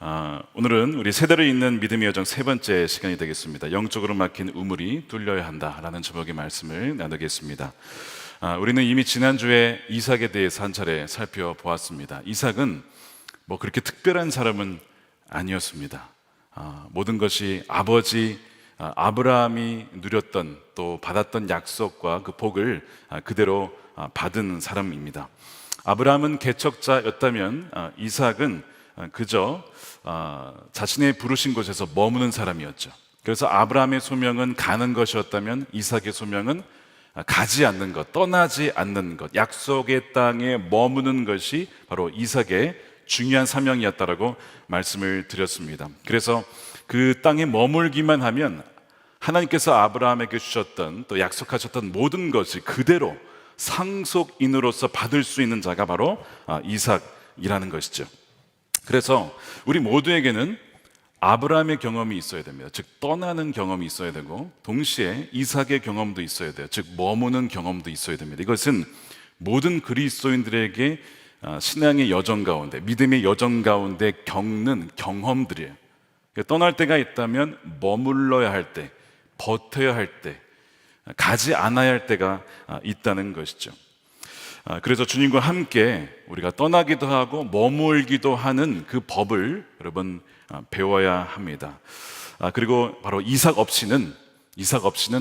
오늘은 우리 세대를 잇는 믿음의 여정 세 번째 시간이 되겠습니다. 영적으로 막힌 우물이 뚫려야 한다라는 제목의 말씀을 나누겠습니다. 우리는 이미 지난주에 이삭에 대해서 한 차례 살펴보았습니다. 이삭은 뭐 그렇게 특별한 사람은 아니었습니다. 모든 것이 아버지 아브라함이 누렸던 또 받았던 약속과 그 복을 그대로 받은 사람입니다. 아브라함은 개척자였다면 이삭은 그저 자신의 부르신 곳에서 머무는 사람이었죠. 그래서 아브라함의 소명은 가는 것이었다면 이삭의 소명은 가지 않는 것, 떠나지 않는 것, 약속의 땅에 머무는 것이 바로 이삭의 중요한 사명이었다라고 말씀을 드렸습니다. 그래서 그 땅에 머물기만 하면 하나님께서 아브라함에게 주셨던 또 약속하셨던 모든 것이 그대로 상속인으로서 받을 수 있는 자가 바로 이삭이라는 것이죠. 그래서 우리 모두에게는 아브라함의 경험이 있어야 됩니다. 즉 떠나는 경험이 있어야 되고 동시에 이삭의 경험도 있어야 돼요. 즉 머무는 경험도 있어야 됩니다. 이것은 모든 그리스도인들에게 신앙의 여정 가운데, 믿음의 여정 가운데 겪는 경험들이에요. 떠날 때가 있다면 머물러야 할 때, 버텨야 할 때, 가지 않아야 할 때가 있다는 것이죠. 그래서 주님과 함께 우리가 떠나기도 하고 머물기도 하는 그 법을 여러분 배워야 합니다. 그리고 바로 이삭 없이는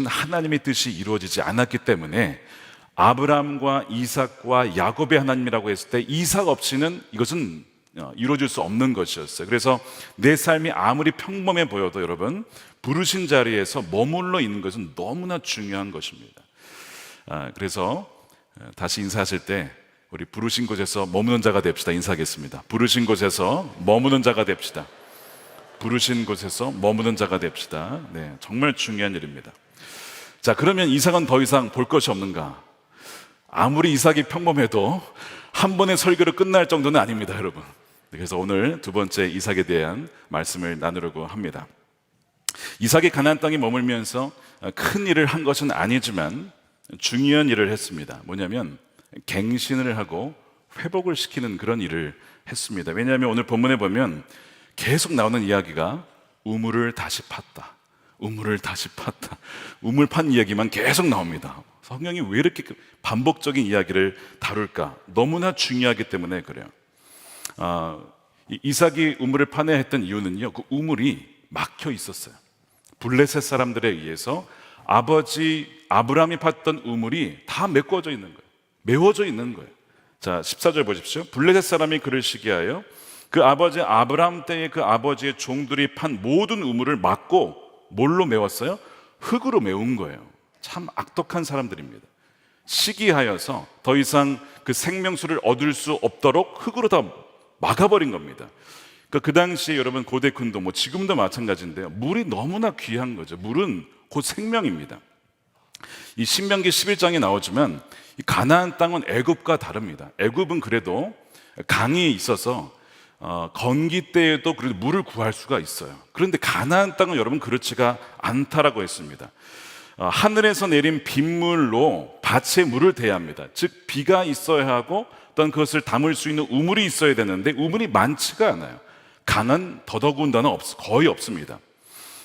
하나님의 뜻이 이루어지지 않았기 때문에 아브라함과 이삭과 야곱의 하나님이라고 했을 때 이삭 없이는 이것은 이루어질 수 없는 것이었어요. 그래서 내 삶이 아무리 평범해 보여도 여러분 부르신 자리에서 머물러 있는 것은 너무나 중요한 것입니다. 그래서 다시 인사하실 때 우리 부르신 곳에서 머무는 자가 됩시다. 인사하겠습니다. 부르신 곳에서 머무는 자가 됩시다. 부르신 곳에서 머무는 자가 됩시다. 네, 정말 중요한 일입니다. 자, 그러면 이삭은 더 이상 볼 것이 없는가? 아무리 이삭이 평범해도 한 번의 설교로 끝날 정도는 아닙니다, 여러분. 그래서 오늘 두 번째 이삭에 대한 말씀을 나누려고 합니다. 이삭이 가나안 땅에 머물면서 큰 일을 한 것은 아니지만 중요한 일을 했습니다. 뭐냐면 갱신을 하고 회복을 시키는 그런 일을 했습니다. 왜냐하면 오늘 본문에 보면 계속 나오는 이야기가 우물을 다시 팠다, 우물을 다시 팠다, 우물 판 이야기만 계속 나옵니다. 성경이 왜 이렇게 반복적인 이야기를 다룰까? 너무나 중요하기 때문에 그래요. 이삭이 우물을 파내야 했던 이유는요, 그 우물이 막혀 있었어요. 블레셋 사람들에 의해서 아버지 아브라함이 팠던 우물이 다 메꿔져 있는 거예요. 메워져 있는 거예요. 자, 14절 보십시오. 블레셋 사람이 그를 시기하여 그 아버지 아브라함 때의 그 아버지의 종들이 판 모든 우물을 막고 뭘로 메웠어요? 흙으로 메운 거예요. 참 악독한 사람들입니다. 시기하여서 더 이상 그 생명수를 얻을 수 없도록 흙으로 다 막아버린 겁니다. 그러니까 그 당시에 여러분 고대 근동, 뭐 지금도 마찬가지인데요, 물이 너무나 귀한 거죠. 물은 곧 생명입니다. 이 신명기 11장에 나오지만 이 가나안 땅은 애굽과 다릅니다. 애굽은 그래도 강이 있어서 건기 때에도 그래도 물을 구할 수가 있어요. 그런데 가나안 땅은 여러분 그렇지가 않다라고 했습니다. 하늘에서 내린 빗물로 밭에 물을 대야 합니다. 즉 비가 있어야 하고 어떤 그것을 담을 수 있는 우물이 있어야 되는데 우물이 많지가 않아요. 강은 더더군다나 거의 없습니다.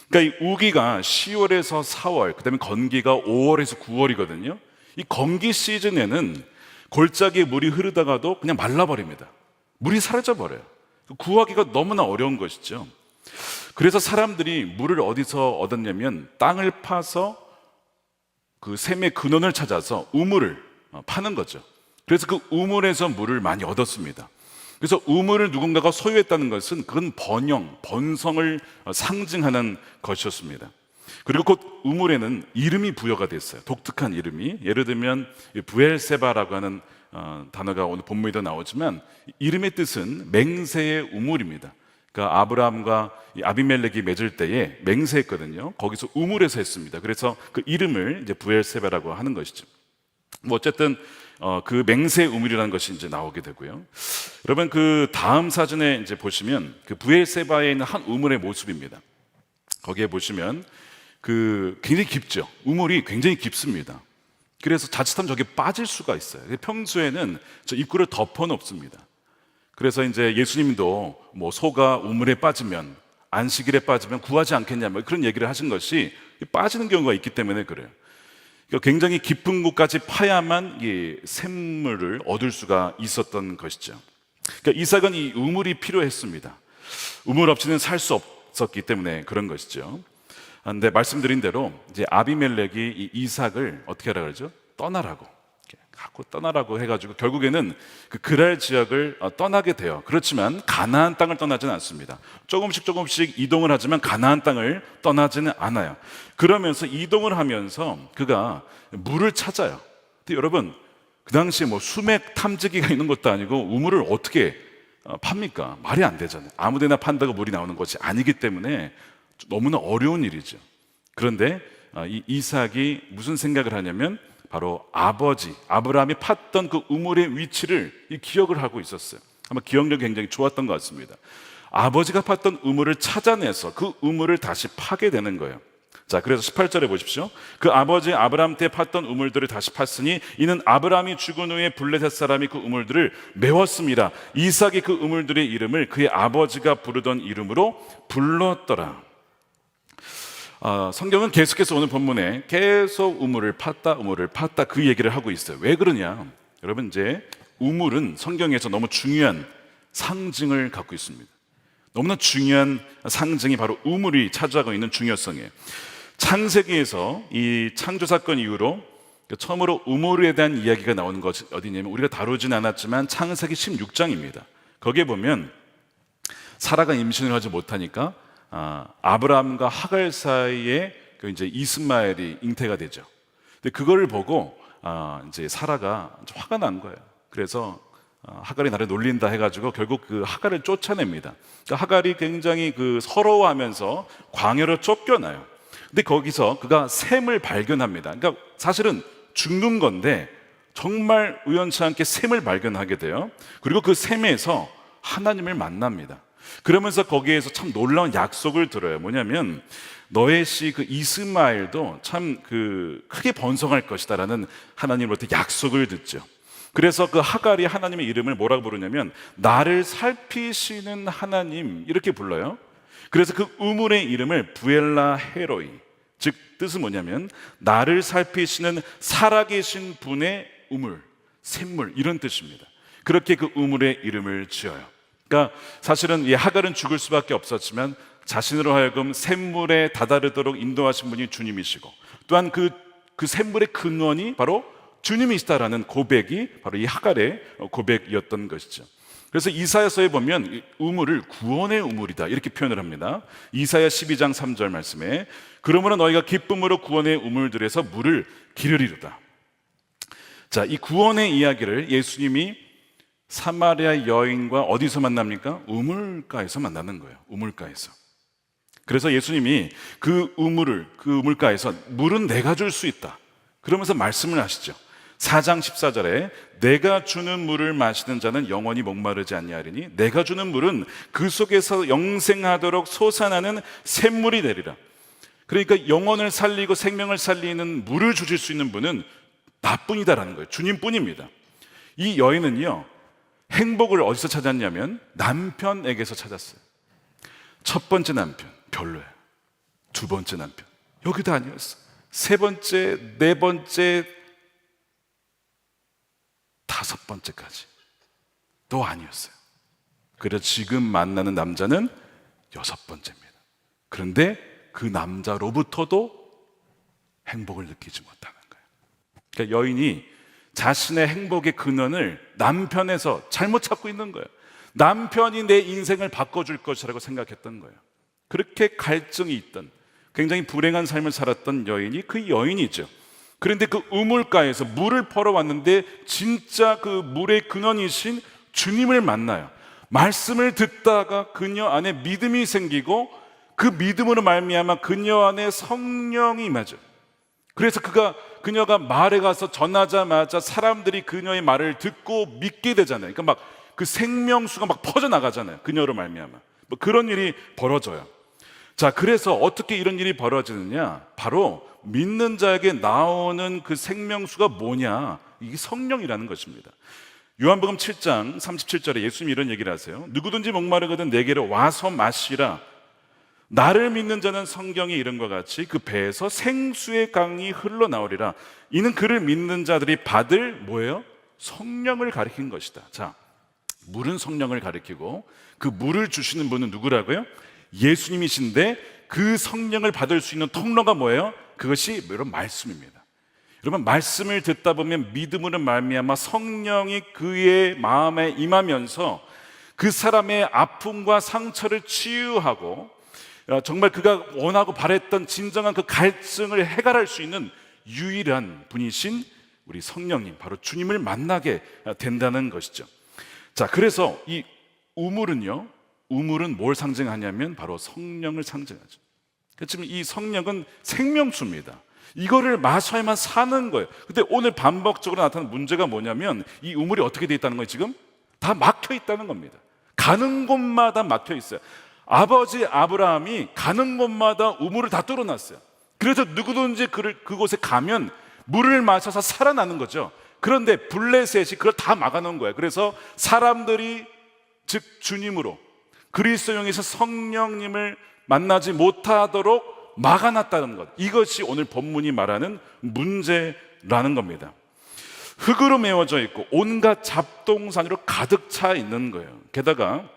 그러니까 이 우기가 10월에서 4월, 그 다음에 건기가 5월에서 9월이거든요. 이 건기 시즌에는 골짜기에 물이 흐르다가도 그냥 말라버립니다. 물이 사라져버려요. 구하기가 너무나 어려운 것이죠. 그래서 사람들이 물을 어디서 얻었냐면 땅을 파서 그 샘의 근원을 찾아서 우물을 파는 거죠. 그래서 그 우물에서 물을 많이 얻었습니다. 그래서 우물을 누군가가 소유했다는 것은 그건 번성을 상징하는 것이었습니다. 그리고 곧 우물에는 이름이 부여가 됐어요. 독특한 이름이. 예를 들면 부엘세바라고 하는 단어가 오늘 본문에도 나오지만 이름의 뜻은 맹세의 우물입니다. 그러니까 아브라함과 아비멜렉이 맺을 때에 맹세했거든요. 거기서 우물에서 했습니다. 그래서 그 이름을 이제 부엘세바라고 하는 것이죠. 뭐 어쨌든 그 맹세 우물이라는 것이 이제 나오게 되고요. 여러분 그 다음 사진에 이제 보시면 그 부엘세바에 있는 한 우물의 모습입니다. 거기에 보시면 그 굉장히 깊죠. 우물이 굉장히 깊습니다. 그래서 자칫하면 저게 빠질 수가 있어요. 평소에는 저 입구를 덮어 놓습니다. 그래서 이제 예수님도 뭐 소가 우물에 빠지면, 안식일에 빠지면 구하지 않겠냐, 뭐 그런 얘기를 하신 것이 빠지는 경우가 있기 때문에 그래요. 그러니까 굉장히 깊은 곳까지 파야만 이 샘물을 얻을 수가 있었던 것이죠. 그러니까 이삭은 이 우물이 필요했습니다. 우물 없이는 살 수 없었기 때문에 그런 것이죠. 그런데 말씀드린 대로 이제 아비멜렉이 이 이삭을 어떻게 하라 그러죠? 떠나라고, 갖고 떠나라고 해가지고 결국에는 그 그랄 지역을 떠나게 돼요. 그렇지만 가나안 땅을 떠나지는 않습니다. 조금씩 이동을 하지만 가나안 땅을 떠나지는 않아요. 그러면서 이동을 하면서 그가 물을 찾아요. 근데 여러분, 그 당시에 뭐 수맥 탐지기가 있는 것도 아니고 우물을 어떻게 팝니까? 말이 안 되잖아요. 아무데나 판다고 물이 나오는 것이 아니기 때문에 너무나 어려운 일이죠. 그런데 이 이삭이 무슨 생각을 하냐면 바로 아버지 아브라함이 팠던 그 우물의 위치를 기억을 하고 있었어요. 아마 기억력이 굉장히 좋았던 것 같습니다. 아버지가 팠던 우물을 찾아내서 그 우물을 다시 파게 되는 거예요. 자, 그래서 18절에 보십시오. 그 아버지 아브라함 때 팠던 우물들을 다시 팠으니 이는 아브라함이 죽은 후에 블레셋 사람이 그 우물들을 메웠습니다. 이삭이 그 우물들의 이름을 그의 아버지가 부르던 이름으로 불렀더라. 성경은 계속해서 오늘 본문에 계속 우물을 팠다 그 얘기를 하고 있어요. 왜 그러냐? 여러분, 이제 우물은 성경에서 너무 중요한 상징을 갖고 있습니다. 너무나 중요한 상징이 바로 우물이 차지하고 있는 중요성이에요. 창세기에서 이 창조 사건 이후로 처음으로 우물에 대한 이야기가 나오는 것이 어디냐면 우리가 다루진 않았지만 창세기 16장입니다. 거기에 보면 사라가 임신을 하지 못하니까 아브라함과 하갈 사이에 그 이제 이스마엘이 잉태가 되죠. 근데 그거를 보고 이제 사라가 화가 난 거예요. 그래서 하갈이 나를 놀린다 해가지고 결국 그 하갈을 쫓아냅니다. 그러니까 하갈이 굉장히 그 서러워하면서 광야로 쫓겨나요. 근데 거기서 그가 샘을 발견합니다. 그러니까 사실은 죽는 건데 정말 우연치 않게 샘을 발견하게 돼요. 그리고 그 샘에서 하나님을 만납니다. 그러면서 거기에서 참 놀라운 약속을 들어요. 뭐냐면 너의 씨 그 이스마엘도 참 그 크게 번성할 것이다라는 하나님으로부터 약속을 듣죠. 그래서 그 하갈이 하나님의 이름을 뭐라고 부르냐면 나를 살피시는 하나님 이렇게 불러요. 그래서 그 우물의 이름을 부엘라 헤로이, 즉 뜻은 뭐냐면 나를 살피시는 살아계신 분의 우물, 샘물 이런 뜻입니다. 그렇게 그 우물의 이름을 지어요. 그러니까 사실은 이 하갈은 죽을 수밖에 없었지만 자신으로 하여금 샘물에 다다르도록 인도하신 분이 주님이시고 또한 그 샘물의 근원이 바로 주님이시다라는 고백이 바로 이 하갈의 고백이었던 것이죠. 그래서 이사야서에 보면 우물을 구원의 우물이다 이렇게 표현을 합니다. 이사야 12장 3절 말씀에 그러므로 너희가 기쁨으로 구원의 우물들에서 물을 기르리로다. 자, 이 구원의 이야기를 예수님이 사마리아 여인과 어디서 만납니까? 우물가에서 만나는 거예요. 우물가에서. 그래서 예수님이 그 우물가에서 물은 내가 줄 수 있다 그러면서 말씀을 하시죠. 4장 14절에 내가 주는 물을 마시는 자는 영원히 목마르지 아니하리니 내가 주는 물은 그 속에서 영생하도록 솟아나는 샘물이 되리라. 그러니까 영혼을 살리고 생명을 살리는 물을 주실 수 있는 분은 나뿐이다라는 거예요. 주님뿐입니다. 이 여인은요 행복을 어디서 찾았냐면 남편에게서 찾았어요. 첫 번째 남편 별로예요. 두 번째 남편 여기도 아니었어. 세 번째, 네 번째, 다섯 번째까지 또 아니었어요. 그래서 지금 만나는 남자는 여섯 번째입니다. 그런데 그 남자로부터도 행복을 느끼지 못하는 거예요. 그러니까 여인이 자신의 행복의 근원을 남편에서 잘못 찾고 있는 거예요. 남편이 내 인생을 바꿔줄 것이라고 생각했던 거예요. 그렇게 갈증이 있던 굉장히 불행한 삶을 살았던 여인이 그 여인이죠. 그런데 그 우물가에서 물을 퍼러 왔는데 진짜 그 물의 근원이신 주님을 만나요. 말씀을 듣다가 그녀 안에 믿음이 생기고 그 믿음으로 말미암아 그녀 안에 성령이 임하죠. 그래서 그녀가 마을에 가서 전하자마자 사람들이 그녀의 말을 듣고 믿게 되잖아요. 그러니까 막 그 생명수가 막 퍼져나가잖아요. 그녀로 말미암아 뭐 그런 일이 벌어져요. 자, 그래서 어떻게 이런 일이 벌어지느냐? 바로 믿는 자에게 나오는 그 생명수가 뭐냐? 이게 성령이라는 것입니다. 요한복음 7장 37절에 예수님이 이런 얘기를 하세요. 누구든지 목마르거든 내게로 와서 마시라. 나를 믿는 자는 성경에 이른 것 같이 그 배에서 생수의 강이 흘러나오리라. 이는 그를 믿는 자들이 받을 뭐예요? 성령을 가리킨 것이다. 자, 물은 성령을 가리키고 그 물을 주시는 분은 누구라고요? 예수님이신데 그 성령을 받을 수 있는 통로가 뭐예요? 그것이 여러분 말씀입니다. 여러분 말씀을 듣다 보면 믿음으로 말미암아 성령이 그의 마음에 임하면서 그 사람의 아픔과 상처를 치유하고 정말 그가 원하고 바랬던 진정한 그 갈증을 해결할 수 있는 유일한 분이신 우리 성령님, 바로 주님을 만나게 된다는 것이죠. 자, 그래서 이 우물은요, 우물은 뭘 상징하냐면 바로 성령을 상징하죠. 지금 이 성령은 생명수입니다. 이거를 마셔야만 사는 거예요. 근데 오늘 반복적으로 나타나는 문제가 뭐냐면 이 우물이 어떻게 돼 있다는 거예요? 지금 다 막혀 있다는 겁니다. 가는 곳마다 막혀 있어요. 아버지 아브라함이 가는 곳마다 우물을 다 뚫어놨어요. 그래서 누구든지 그곳에 가면 물을 마셔서 살아나는 거죠. 그런데 블레셋이 그걸 다 막아놓은 거예요. 그래서 사람들이 즉 주님으로 그리스도용에서 성령님을 만나지 못하도록 막아놨다는 것, 이것이 오늘 본문이 말하는 문제라는 겁니다. 흙으로 메워져 있고 온갖 잡동사니로 가득 차 있는 거예요. 게다가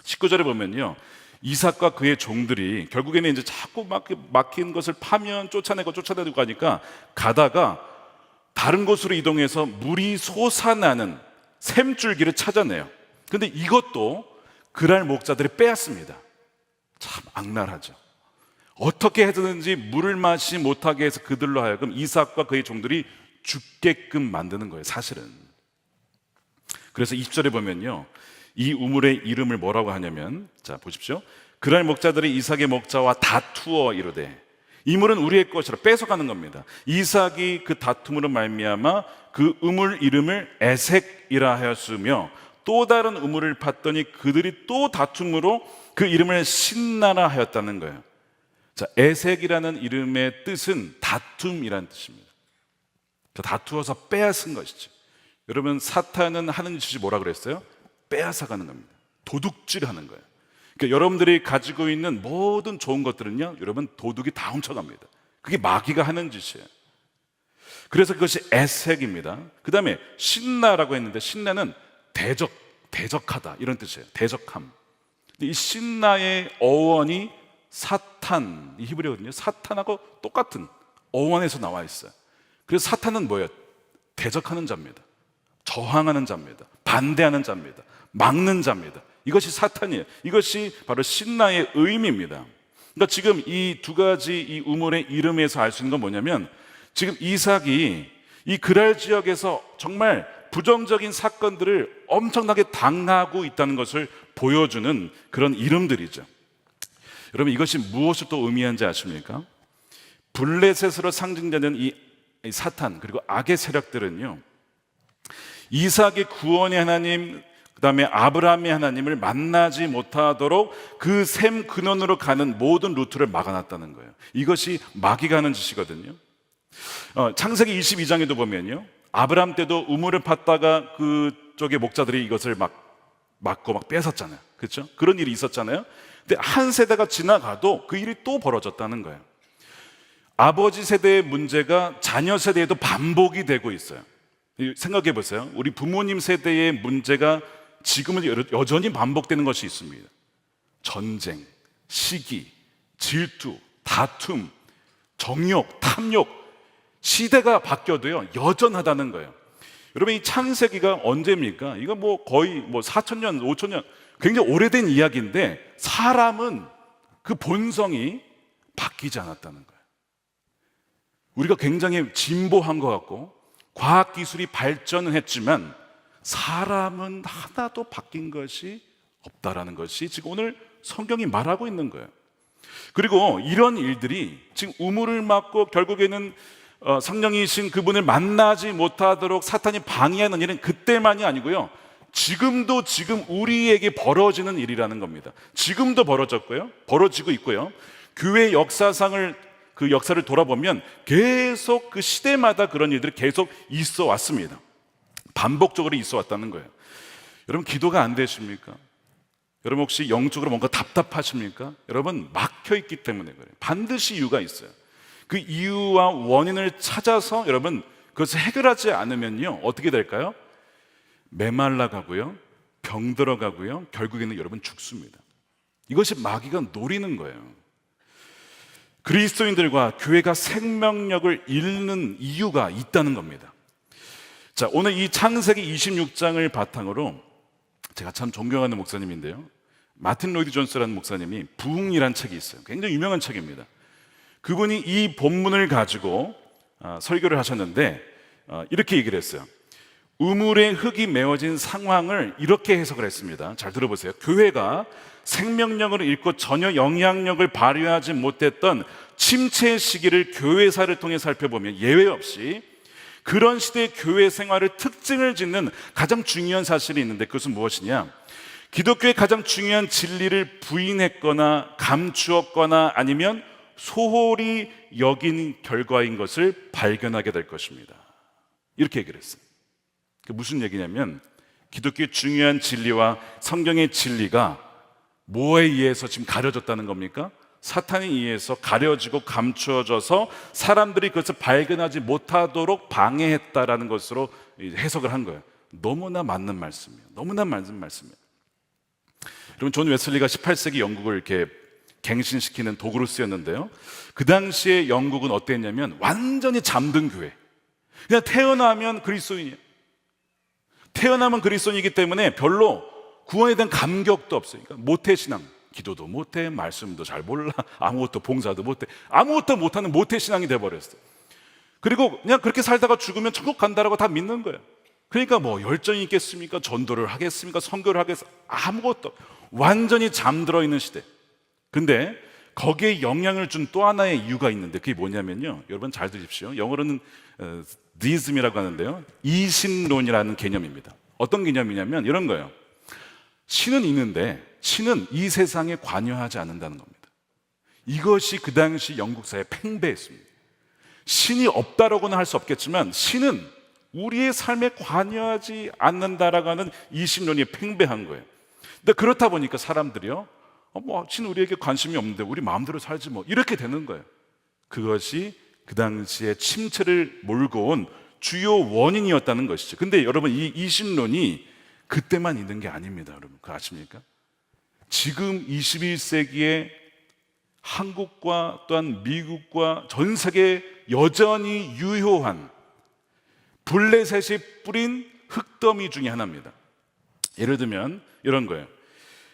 19절에 보면요, 이삭과 그의 종들이 결국에는 이제 자꾸 막힌 것을 파면 쫓아내고 가니까 가다가 다른 곳으로 이동해서 물이 솟아나는 샘줄기를 찾아내요. 근데 이것도 그랄 목자들이 빼앗습니다. 참 악랄하죠. 어떻게 해서든지 물을 마시지 못하게 해서 그들로 하여금 이삭과 그의 종들이 죽게끔 만드는 거예요, 사실은. 그래서 20절에 보면요, 이 우물의 이름을 뭐라고 하냐면, 자 보십시오. 그날 목자들이 이삭의 목자와 다투어 이르되 이 물은 우리의 것이라 뺏어가는 겁니다. 이삭이 그 다툼으로 말미암아 그 우물 이름을 에색이라 하였으며 또 다른 우물을 팠더니 그들이 또 다툼으로 그 이름을 신나라 하였다는 거예요. 자, 에색이라는 이름의 뜻은 다툼이라는 뜻입니다. 다투어서 빼앗은 것이죠. 여러분, 사탄은 하는 짓이 뭐라 그랬어요? 빼앗아가는 겁니다. 도둑질하는 거예요. 그러니까 여러분들이 가지고 있는 모든 좋은 것들은요, 여러분 도둑이 다 훔쳐갑니다. 그게 마귀가 하는 짓이에요. 그래서 그것이 에색입니다. 그 다음에 신나라고 했는데 신나는 대적하다 이런 뜻이에요. 대적함. 이 신나의 어원이 사탄, 이 히브리어거든요. 사탄하고 똑같은 어원에서 나와 있어요. 그래서 사탄은 뭐예요? 대적하는 자입니다. 저항하는 자입니다. 반대하는 자입니다. 막는 자입니다. 이것이 사탄이에요. 이것이 바로 신나의 의미입니다. 그러니까 지금 이 두 가지 이 우물의 이름에서 알 수 있는 건 뭐냐면, 지금 이삭이 이 그랄 지역에서 정말 부정적인 사건들을 엄청나게 당하고 있다는 것을 보여주는 그런 이름들이죠. 여러분, 이것이 무엇을 또 의미하는지 아십니까? 블레셋으로 상징되는 이 사탄 그리고 악의 세력들은요, 이삭의 구원의 하나님, 그 다음에 아브라함의 하나님을 만나지 못하도록 그 샘 근원으로 가는 모든 루트를 막아놨다는 거예요. 이것이 마귀가 하는 짓이거든요. 창세기 22장에도 보면요, 아브라함 때도 우물을 팠다가 그쪽의 목자들이 이것을 막고 뺏었잖아요. 그렇죠? 그런 일이 있었잖아요. 근데 한 세대가 지나가도 그 일이 또 벌어졌다는 거예요. 아버지 세대의 문제가 자녀 세대에도 반복이 되고 있어요. 생각해 보세요. 우리 부모님 세대의 문제가 지금은 여전히 반복되는 것이 있습니다. 전쟁, 시기, 질투, 다툼, 정욕, 탐욕, 시대가 바뀌어도요 여전하다는 거예요. 여러분, 이 창세기가 언제입니까? 이거 거의 4,000년, 5,000년 굉장히 오래된 이야기인데 사람은 그 본성이 바뀌지 않았다는 거예요. 우리가 굉장히 진보한 것 같고 과학기술이 발전은 했지만 사람은 하나도 바뀐 것이 없다라는 것이 지금 오늘 성경이 말하고 있는 거예요. 그리고 이런 일들이 지금 우물을 막고 결국에는 성령이신 그분을 만나지 못하도록 사탄이 방해하는 일은 그때만이 아니고요, 지금 우리에게 벌어지는 일이라는 겁니다. 지금도 벌어지고 있고요. 교회 그 역사를 돌아보면 계속 그 시대마다 그런 일들이 계속 있어 왔습니다. 반복적으로 있어 왔다는 거예요. 여러분, 기도가 안 되십니까? 여러분, 혹시 영적으로 뭔가 답답하십니까? 여러분, 막혀 있기 때문에 그래요. 반드시 이유가 있어요. 그 이유와 원인을 찾아서 여러분 그것을 해결하지 않으면요, 어떻게 될까요? 메말라 가고요, 병들어 가고요, 결국에는 여러분 죽습니다. 이것이 마귀가 노리는 거예요. 그리스도인들과 교회가 생명력을 잃는 이유가 있다는 겁니다. 자, 오늘 이 창세기 26장을 바탕으로 제가 참 존경하는 목사님인데요, 마틴 로이드 존스라는 목사님이 부흥이라는 책이 있어요. 굉장히 유명한 책입니다. 그분이 이 본문을 가지고 설교를 하셨는데 이렇게 얘기를 했어요. 우물에 흙이 메워진 상황을 이렇게 해석을 했습니다. 잘 들어보세요. 교회가 생명력을 잃고 전혀 영향력을 발휘하지 못했던 침체 시기를 교회사를 통해 살펴보면 예외 없이 그런 시대의 교회 생활을 특징을 짓는 가장 중요한 사실이 있는데, 그것은 무엇이냐? 기독교의 가장 중요한 진리를 부인했거나 감추었거나 아니면 소홀히 여긴 결과인 것을 발견하게 될 것입니다. 이렇게 얘기를 했어요. 그게 무슨 얘기냐면, 기독교의 중요한 진리와 성경의 진리가 뭐에 의해서 지금 가려졌다는 겁니까? 사탄에 의해서 가려지고 감추어져서 사람들이 그것을 발견하지 못하도록 방해했다라는 것으로 해석을 한 거예요. 너무나 맞는 말씀이에요. 너무나 맞는 말씀이에요. 여러분, 존 웨슬리가 18세기 영국을 이렇게 갱신시키는 도구로 쓰였는데요, 그 당시에 영국은 어땠냐면 완전히 잠든 교회. 그냥 태어나면 그리스도인이에요. 태어나면 그리스도인이기 때문에 별로 구원에 대한 감격도 없어요. 그러니까 모태신앙, 기도도 못해, 말씀도 잘 몰라, 아무것도 봉사도 못해, 아무것도 못하는 모태신앙이 돼버렸어요. 그리고 그냥 그렇게 살다가 죽으면 천국 간다라고 다 믿는 거예요. 그러니까 뭐 열정이 있겠습니까? 전도를 하겠습니까? 선교를 하겠습니까? 아무것도, 완전히 잠들어 있는 시대. 근데 거기에 영향을 준 또 하나의 이유가 있는데, 그게 뭐냐면요, 여러분 잘 들으십시오. 영어로는 디즘이라고 하는데요, 이신론이라는 개념입니다. 어떤 개념이냐면 이런 거예요. 신은 있는데 신은 이 세상에 관여하지 않는다는 겁니다. 이것이 그 당시 영국 사회의 팽배했습니다. 신이 없다라고는 할 수 없겠지만 신은 우리의 삶에 관여하지 않는다라고 하는 이신론이 팽배한 거예요. 근데 그렇다 보니까 사람들이요, 신 우리에게 관심이 없는데 우리 마음대로 살지 뭐, 이렇게 되는 거예요. 그것이 그 당시에 침체를 몰고 온 주요 원인이었다는 것이죠. 근데 여러분, 이 이신론이 그때만 있는 게 아닙니다. 여러분, 그거 아십니까? 지금 21세기에 한국과 또한 미국과 전 세계에 여전히 유효한 블레셋이 뿌린 흙더미 중에 하나입니다. 예를 들면 이런 거예요.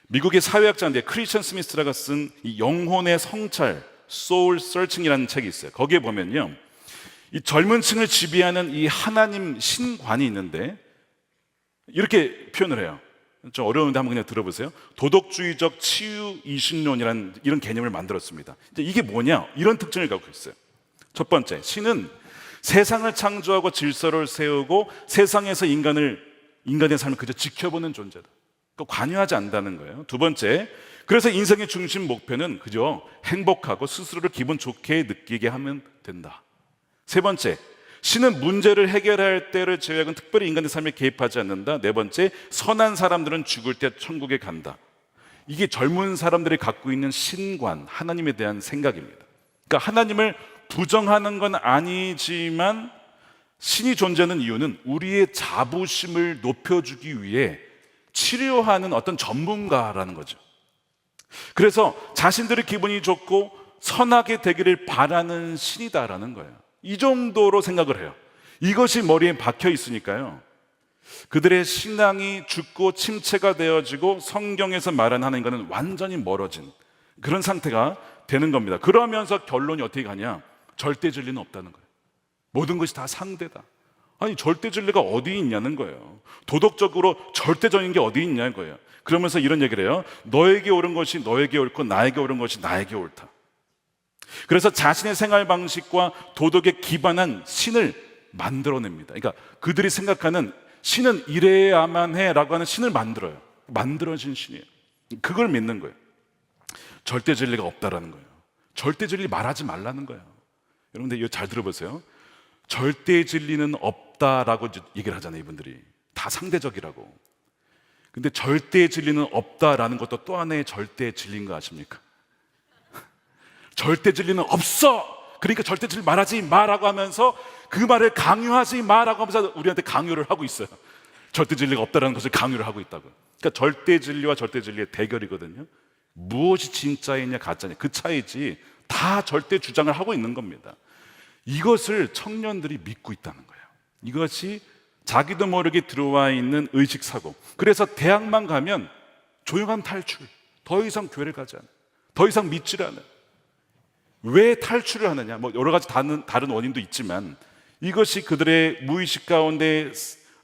미국의 사회학자인데 크리스천 스미스라가 쓴 이 영혼의 성찰, 소울 서칭이라는 책이 있어요. 거기에 보면요, 이 젊은 층을 지배하는 이 하나님 신관이 있는데 이렇게 표현을 해요. 좀 어려운데 한번 그냥 들어보세요. 도덕주의적 치유 이신론이라는 이런 개념을 만들었습니다. 이게 뭐냐? 이런 특징을 갖고 있어요. 첫 번째, 신은 세상을 창조하고 질서를 세우고 세상에서 인간의 삶을 그저 지켜보는 존재다. 그러니까 관여하지 않는다는 거예요. 두 번째, 그래서 인생의 중심 목표는 그저 행복하고 스스로를 기분 좋게 느끼게 하면 된다. 세 번째, 신은 문제를 해결할 때를 제외하고는 특별히 인간의 삶에 개입하지 않는다. 네 번째, 선한 사람들은 죽을 때 천국에 간다. 이게 젊은 사람들이 갖고 있는 신관, 하나님에 대한 생각입니다. 그러니까 하나님을 부정하는 건 아니지만 신이 존재하는 이유는 우리의 자부심을 높여주기 위해 치료하는 어떤 전문가라는 거죠. 그래서 자신들의 기분이 좋고 선하게 되기를 바라는 신이다라는 거예요. 이 정도로 생각을 해요. 이것이 머리에 박혀 있으니까요, 그들의 신앙이 죽고 침체가 되어지고 성경에서 말하는 하나님과는 완전히 멀어진 그런 상태가 되는 겁니다. 그러면서 결론이 어떻게 가냐? 절대 진리는 없다는 거예요. 모든 것이 다 상대다. 아니, 절대 진리가 어디 있냐는 거예요. 도덕적으로 절대적인 게 어디 있냐는 거예요. 그러면서 이런 얘기를 해요. 너에게 옳은 것이 너에게 옳고 나에게 옳은 것이 나에게 옳다. 그래서 자신의 생활 방식과 도덕에 기반한 신을 만들어냅니다. 그러니까 그들이 생각하는 신은 이래야만 해라고 하는 신을 만들어요. 만들어진 신이에요. 그걸 믿는 거예요. 절대 진리가 없다라는 거예요. 절대 진리 말하지 말라는 거예요. 여러분들 이거 잘 들어보세요. 절대 진리는 없다라고 얘기를 하잖아요, 이분들이. 다 상대적이라고. 근데 절대의 진리는 없다라는 것도 또 하나의 절대의 진리인 거 아십니까? 절대 진리는 없어! 그러니까 절대 진리 말하지 마라고 하면서 그 말을 강요하지 마라고 하면서 우리한테 강요를 하고 있어요. 절대 진리가 없다라는 것을 강요를 하고 있다고요. 그러니까 절대 진리와 절대 진리의 대결이거든요. 무엇이 진짜이냐 가짜냐 그 차이지 다 절대 주장을 하고 있는 겁니다. 이것을 청년들이 믿고 있다는 거예요. 이것이 자기도 모르게 들어와 있는 의식사고. 그래서 대학만 가면 조용한 탈출, 더 이상 교회를 가지 않아요. 더 이상 믿지 않아요. 왜 탈출을 하느냐? 뭐 여러 가지 다른 원인도 있지만 이것이 그들의 무의식 가운데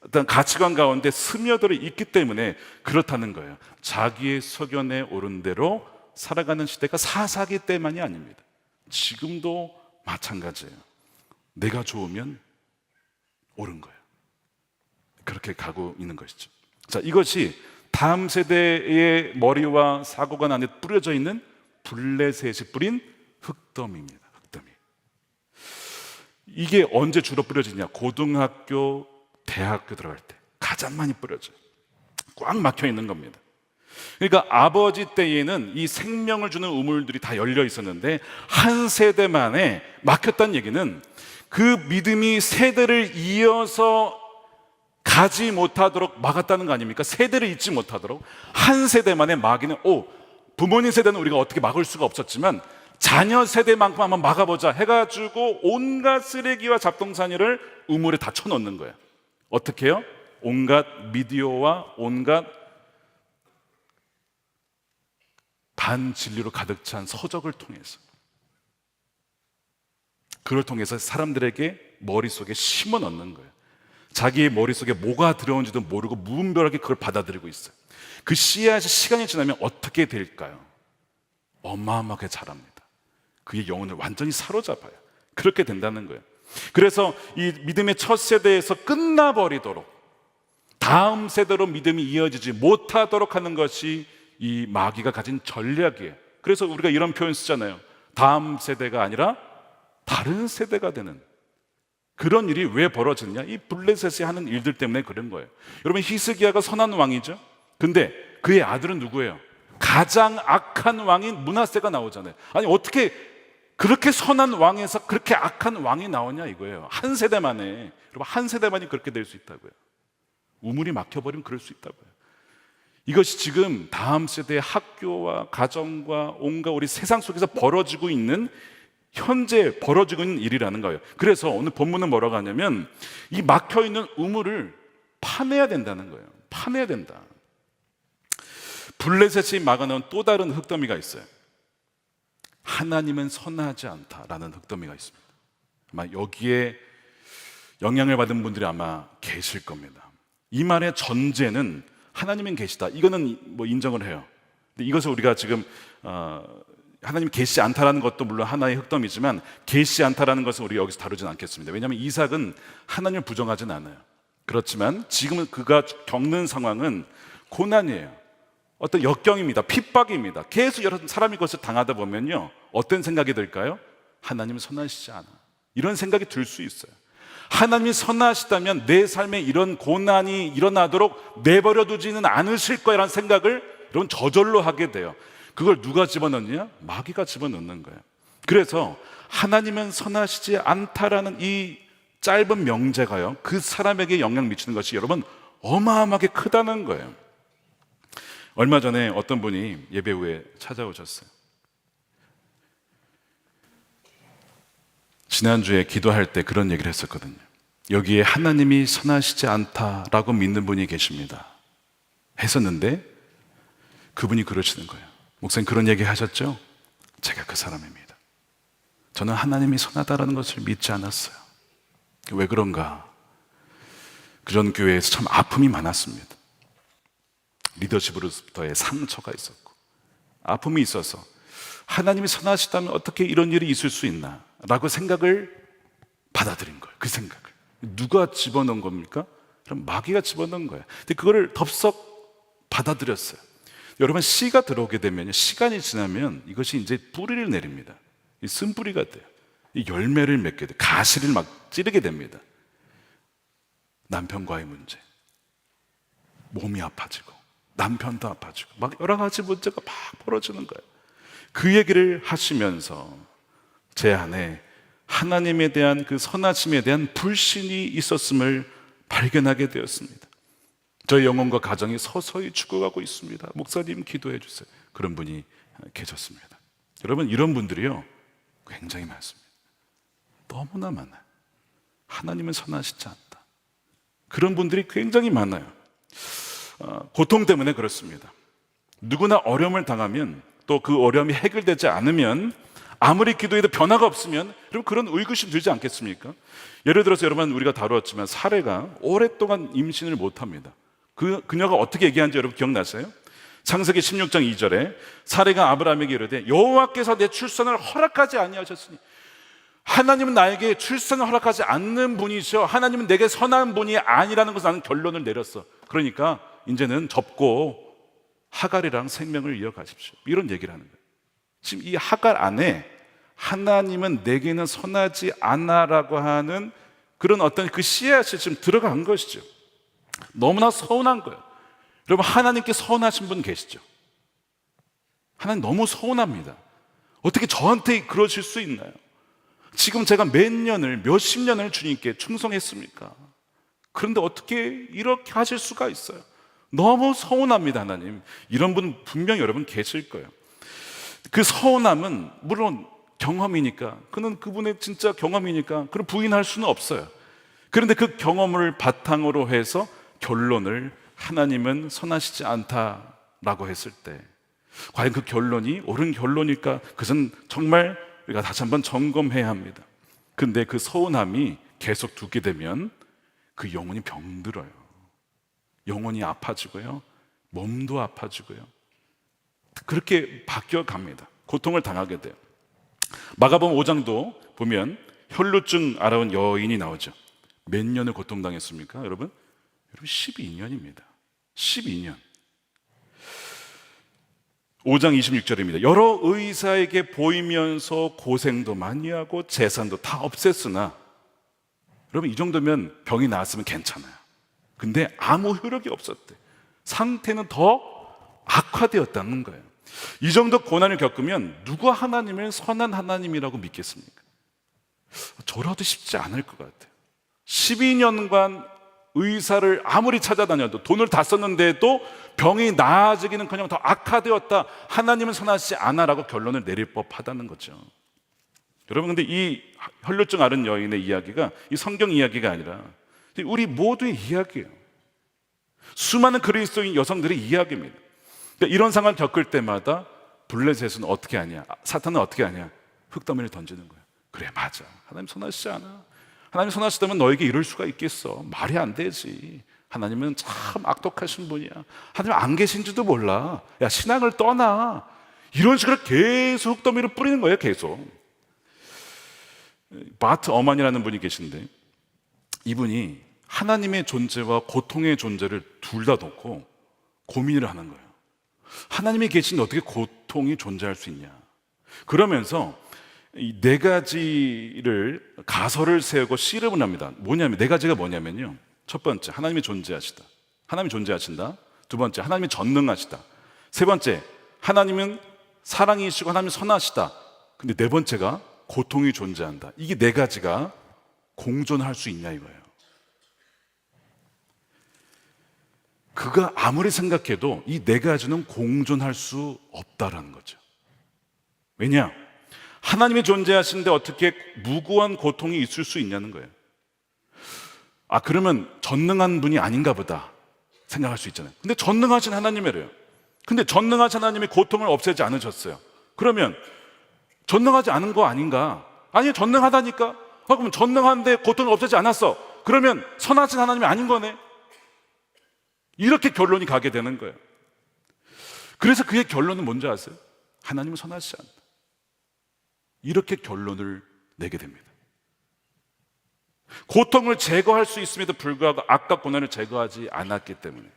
어떤 가치관 가운데 스며들어 있기 때문에 그렇다는 거예요. 자기의 소견에 오른 대로 살아가는 시대가 사사기 때만이 아닙니다. 지금도 마찬가지예요. 내가 좋으면 옳은 거예요. 그렇게 가고 있는 것이죠. 자, 이것이 다음 세대의 머리와 사고관 안에 뿌려져 있는 블레셋이 뿌린 흙더미입니다. 흙더미. 이게 언제 주로 뿌려지냐? 고등학교, 대학교 들어갈 때 가장 많이 뿌려져요. 꽉 막혀 있는 겁니다. 그러니까 아버지 때에는 이 생명을 주는 우물들이 다 열려 있었는데 한 세대 만에 막혔다는 얘기는 그 믿음이 세대를 이어서 가지 못하도록 막았다는 거 아닙니까? 세대를 잇지 못하도록 한 세대 만에 마귀는 부모님 세대는 우리가 어떻게 막을 수가 없었지만 자녀 세대만큼 한번 막아보자 해가지고 온갖 쓰레기와 잡동사니를 우물에 다 쳐넣는 거예요. 어떻게 해요? 온갖 미디어와 온갖 반진리로 가득 찬 서적을 통해서, 그걸 통해서 사람들에게 머릿속에 심어 넣는 거예요. 자기의 머릿속에 뭐가 들어온지도 모르고 무분별하게 그걸 받아들이고 있어요. 그 씨앗이 시간이 지나면 어떻게 될까요? 어마어마하게 자랍니다. 그의 영혼을 완전히 사로잡아요. 그렇게 된다는 거예요. 그래서 이 믿음의 첫 세대에서 끝나버리도록 다음 세대로 믿음이 이어지지 못하도록 하는 것이 이 마귀가 가진 전략이에요. 그래서 우리가 이런 표현 쓰잖아요. 다음 세대가 아니라 다른 세대가 되는 그런 일이 왜 벌어지느냐? 이 블레셋이 하는 일들 때문에 그런 거예요. 여러분, 히스기야가 선한 왕이죠. 근데 그의 아들은 누구예요? 가장 악한 왕인 므낫세가 나오잖아요. 아니 어떻게 그렇게 선한 왕에서 그렇게 악한 왕이 나오냐 이거예요. 한 세대 만에. 여러분, 한 세대만이 그렇게 될 수 있다고요. 우물이 막혀버리면 그럴 수 있다고요. 이것이 지금 다음 세대의 학교와 가정과 온갖 우리 세상 속에서 벌어지고 있는, 현재 벌어지고 있는 일이라는 거예요. 그래서 오늘 본문은 뭐라고 하냐면 이 막혀있는 우물을 파내야 된다는 거예요. 파내야 된다. 블레셋이 막아놓은 또 다른 흙더미가 있어요. 하나님은 선하지 않다라는 흙더미가 있습니다. 아마 여기에 영향을 받은 분들이 아마 계실 겁니다. 이 말의 전제는 하나님은 계시다, 이거는 뭐 인정을 해요. 근데 이것을 우리가 지금 하나님이 계시지 않다라는 것도 물론 하나의 흙더미지만 계시지 않다라는 것은 우리가 여기서 다루지는 않겠습니다. 왜냐하면 이삭은 하나님을 부정하진 않아요. 그렇지만 지금은 그가 겪는 상황은 고난이에요. 어떤 역경입니다. 핍박입니다. 계속 여러 사람이 그것을 당하다 보면요, 어떤 생각이 들까요? 하나님은 선하시지 않아, 이런 생각이 들 수 있어요. 하나님이 선하시다면 내 삶에 이런 고난이 일어나도록 내버려 두지는 않으실 거라는 생각을 여러분 저절로 하게 돼요. 그걸 누가 집어넣느냐? 마귀가 집어넣는 거예요. 그래서 하나님은 선하시지 않다라는 이 짧은 명제가요, 그 사람에게 영향 미치는 것이 여러분 어마어마하게 크다는 거예요. 얼마 전에 어떤 분이 예배 후에 찾아오셨어요. 지난주에 기도할 때 그런 얘기를 했었거든요. 여기에 하나님이 선하시지 않다라고 믿는 분이 계십니다 했었는데 그분이 그러시는 거예요. 목사님, 그런 얘기 하셨죠? 제가 그 사람입니다. 저는 하나님이 선하다라는 것을 믿지 않았어요. 왜 그런가? 그런 교회에서 참 아픔이 많았습니다. 리더십으로부터의 상처가 있었고 아픔이 있어서 하나님이 선하시다면 어떻게 이런 일이 있을 수 있나 라고 생각을 받아들인 거예요. 그 생각을 누가 집어넣은 겁니까? 그럼 마귀가 집어넣은 거예요. 근데 그거를 덥석 받아들였어요. 여러분, 씨가 들어오게 되면 시간이 지나면 이것이 이제 뿌리를 내립니다. 이 쓴뿌리가 돼요. 이 열매를 맺게 돼요. 가시를 막 찌르게 됩니다. 남편과의 문제, 몸이 아파지고 남편도 아파지고 막 여러 가지 문제가 막 벌어지는 거예요. 그 얘기를 하시면서 제 안에 하나님에 대한 그 선하심에 대한 불신이 있었음을 발견하게 되었습니다. 저희 영혼과 가정이 서서히 죽어가고 있습니다. 목사님 기도해 주세요. 그런 분이 계셨습니다. 여러분, 이런 분들이요 굉장히 많습니다. 너무나 많아요. 하나님은 선하시지 않다. 그런 분들이 굉장히 많아요. 고통 때문에 그렇습니다. 누구나 어려움을 당하면, 또 그 어려움이 해결되지 않으면, 아무리 기도해도 변화가 없으면 여러분 그런 의구심 들지 않겠습니까? 예를 들어서 여러분, 우리가 다루었지만 사례가 오랫동안 임신을 못합니다. 그녀가 어떻게 얘기하는지 여러분 기억나세요? 창세기 16장 2절에 사례가 아브라함에게 이르되 여호와께서 내 출산을 허락하지 아니하셨으니, 하나님은 나에게 출산을 허락하지 않는 분이셔, 하나님은 내게 선한 분이 아니라는 것을 나는 결론을 내렸어. 그러니까 이제는 접고 하갈이랑 생명을 이어가십시오, 이런 얘기를 하는 거예요. 지금 이 하갈 안에 하나님은 내게는 선하지 않아라고 하는 그런 어떤 그 씨앗이 지금 들어간 것이죠. 너무나 서운한 거예요. 여러분, 하나님께 서운하신 분 계시죠? 하나님 너무 서운합니다. 어떻게 저한테 그러실 수 있나요? 지금 제가 몇십 년을 주님께 충성했습니까? 그런데 어떻게 이렇게 하실 수가 있어요? 너무 서운합니다. 하나님, 이런 분 분명히 여러분 계실 거예요. 그 서운함은 물론 경험이니까, 그는 그분의 진짜 경험이니까 그걸 부인할 수는 없어요. 그런데 그 경험을 바탕으로 해서 결론을 하나님은 선하시지 않다라고 했을 때, 과연 그 결론이 옳은 결론일까? 그것은 정말 우리가 다시 한번 점검해야 합니다. 근데 그 서운함이 계속 두게 되면 그 영혼이 병들어요. 영혼이 아파지고요, 몸도 아파지고요, 그렇게 바뀌어 갑니다. 고통을 당하게 돼요. 마가복음 5장도 보면 혈루증 앓아온 여인이 나오죠. 몇 년을 고통당했습니까? 여러분 12년입니다. 12년. 5장 26절입니다. 여러 의사에게 보이면서 고생도 많이 하고 재산도 다 없앴으나, 여러분 이 정도면 병이 나았으면 괜찮아요. 근데 아무 효력이 없었대. 상태는 더 악화되었다는 거예요. 이 정도 고난을 겪으면 누가 하나님을 선한 하나님이라고 믿겠습니까? 저라도 쉽지 않을 것 같아요. 12년간 의사를 아무리 찾아다녀도, 돈을 다 썼는데도 병이 나아지기는커녕 더 악화되었다, 하나님은 선하시지 않아라고 결론을 내릴 법하다는 거죠. 여러분, 근데 이 혈루증 앓은 여인의 이야기가 이 성경 이야기가 아니라 우리 모두의 이야기예요. 수많은 그리스도인 여성들의 이야기입니다. 그러니까 이런 상황을 겪을 때마다 블레셋은 어떻게 하냐, 사탄은 어떻게 하냐, 흙더미를 던지는 거예요. 그래, 맞아, 하나님 선하시지 않아. 하나님 선하시다면 너에게 이럴 수가 있겠어? 말이 안 되지. 하나님은 참 악독하신 분이야. 하나님 안 계신지도 몰라. 야, 신앙을 떠나. 이런 식으로 계속 흙더미를 뿌리는 거예요. 계속. 바트 어만이라는 분이 계신데, 이분이 하나님의 존재와 고통의 존재를 둘 다 놓고 고민을 하는 거예요. 하나님이 계신데 어떻게 고통이 존재할 수 있냐. 그러면서 이 네 가지를 가설을 세우고 씨름을 합니다. 네 가지가 뭐냐면요, 첫 번째, 하나님이 존재하시다. 하나님이 존재하신다. 두 번째, 하나님이 전능하시다. 세 번째, 하나님은 사랑이시고 하나님이 선하시다. 근데 네 번째가 고통이 존재한다. 이게 네 가지가 공존할 수 있냐 이거예요. 그가 아무리 생각해도 이 네 가지는 공존할 수 없다라는 거죠. 왜냐? 하나님이 존재하시는데 어떻게 무고한 고통이 있을 수 있냐는 거예요. 아, 그러면 전능한 분이 아닌가 보다 생각할 수 있잖아요. 근데 전능하신 하나님이래요. 근데 전능하신 하나님이 고통을 없애지 않으셨어요. 그러면 전능하지 않은 거 아닌가? 아니, 전능하다니까? 그럼 전능한데 고통을 없애지 않았어. 그러면 선하신 하나님이 아닌 거네? 이렇게 결론이 가게 되는 거예요. 그래서 그의 결론은 뭔지 아세요? 하나님은 선하시지 않다. 이렇게 결론을 내게 됩니다. 고통을 제거할 수 있음에도 불구하고 악과 고난을 제거하지 않았기 때문에,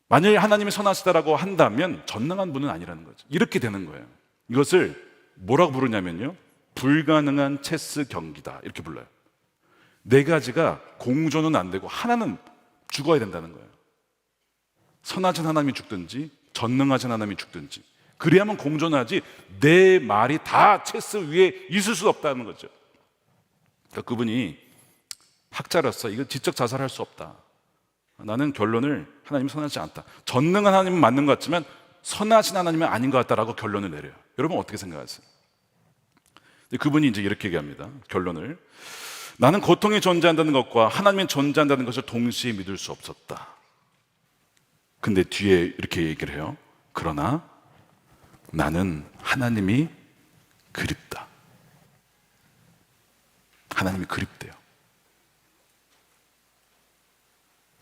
만일 하나님이 선하시다라고 한다면 전능한 분은 아니라는 거죠. 이렇게 되는 거예요. 이것을 뭐라고 부르냐면요, 불가능한 체스 경기다, 이렇게 불러요. 네 가지가 공존은 안 되고 하나는 죽어야 된다는 거예요. 선하신 하나님이 죽든지 전능하신 하나님이 죽든지, 그래야만 공존하지 내 말이 다 체스 위에 있을 수 없다는 거죠. 그러니까 그분이 학자로서 이거 지적 자살할 수 없다. 나는 결론을 하나님이 선하지 않다. 전능한 하나님은 맞는 것 같지만 선하신 하나님은 아닌 것 같다라고 결론을 내려요. 여러분 어떻게 생각하세요? 그분이 이제 이렇게 얘기합니다. 결론을. 나는 고통이 존재한다는 것과 하나님이 존재한다는 것을 동시에 믿을 수 없었다. 근데 뒤에 이렇게 얘기를 해요. 그러나 나는 하나님이 그립다. 하나님이 그립대요.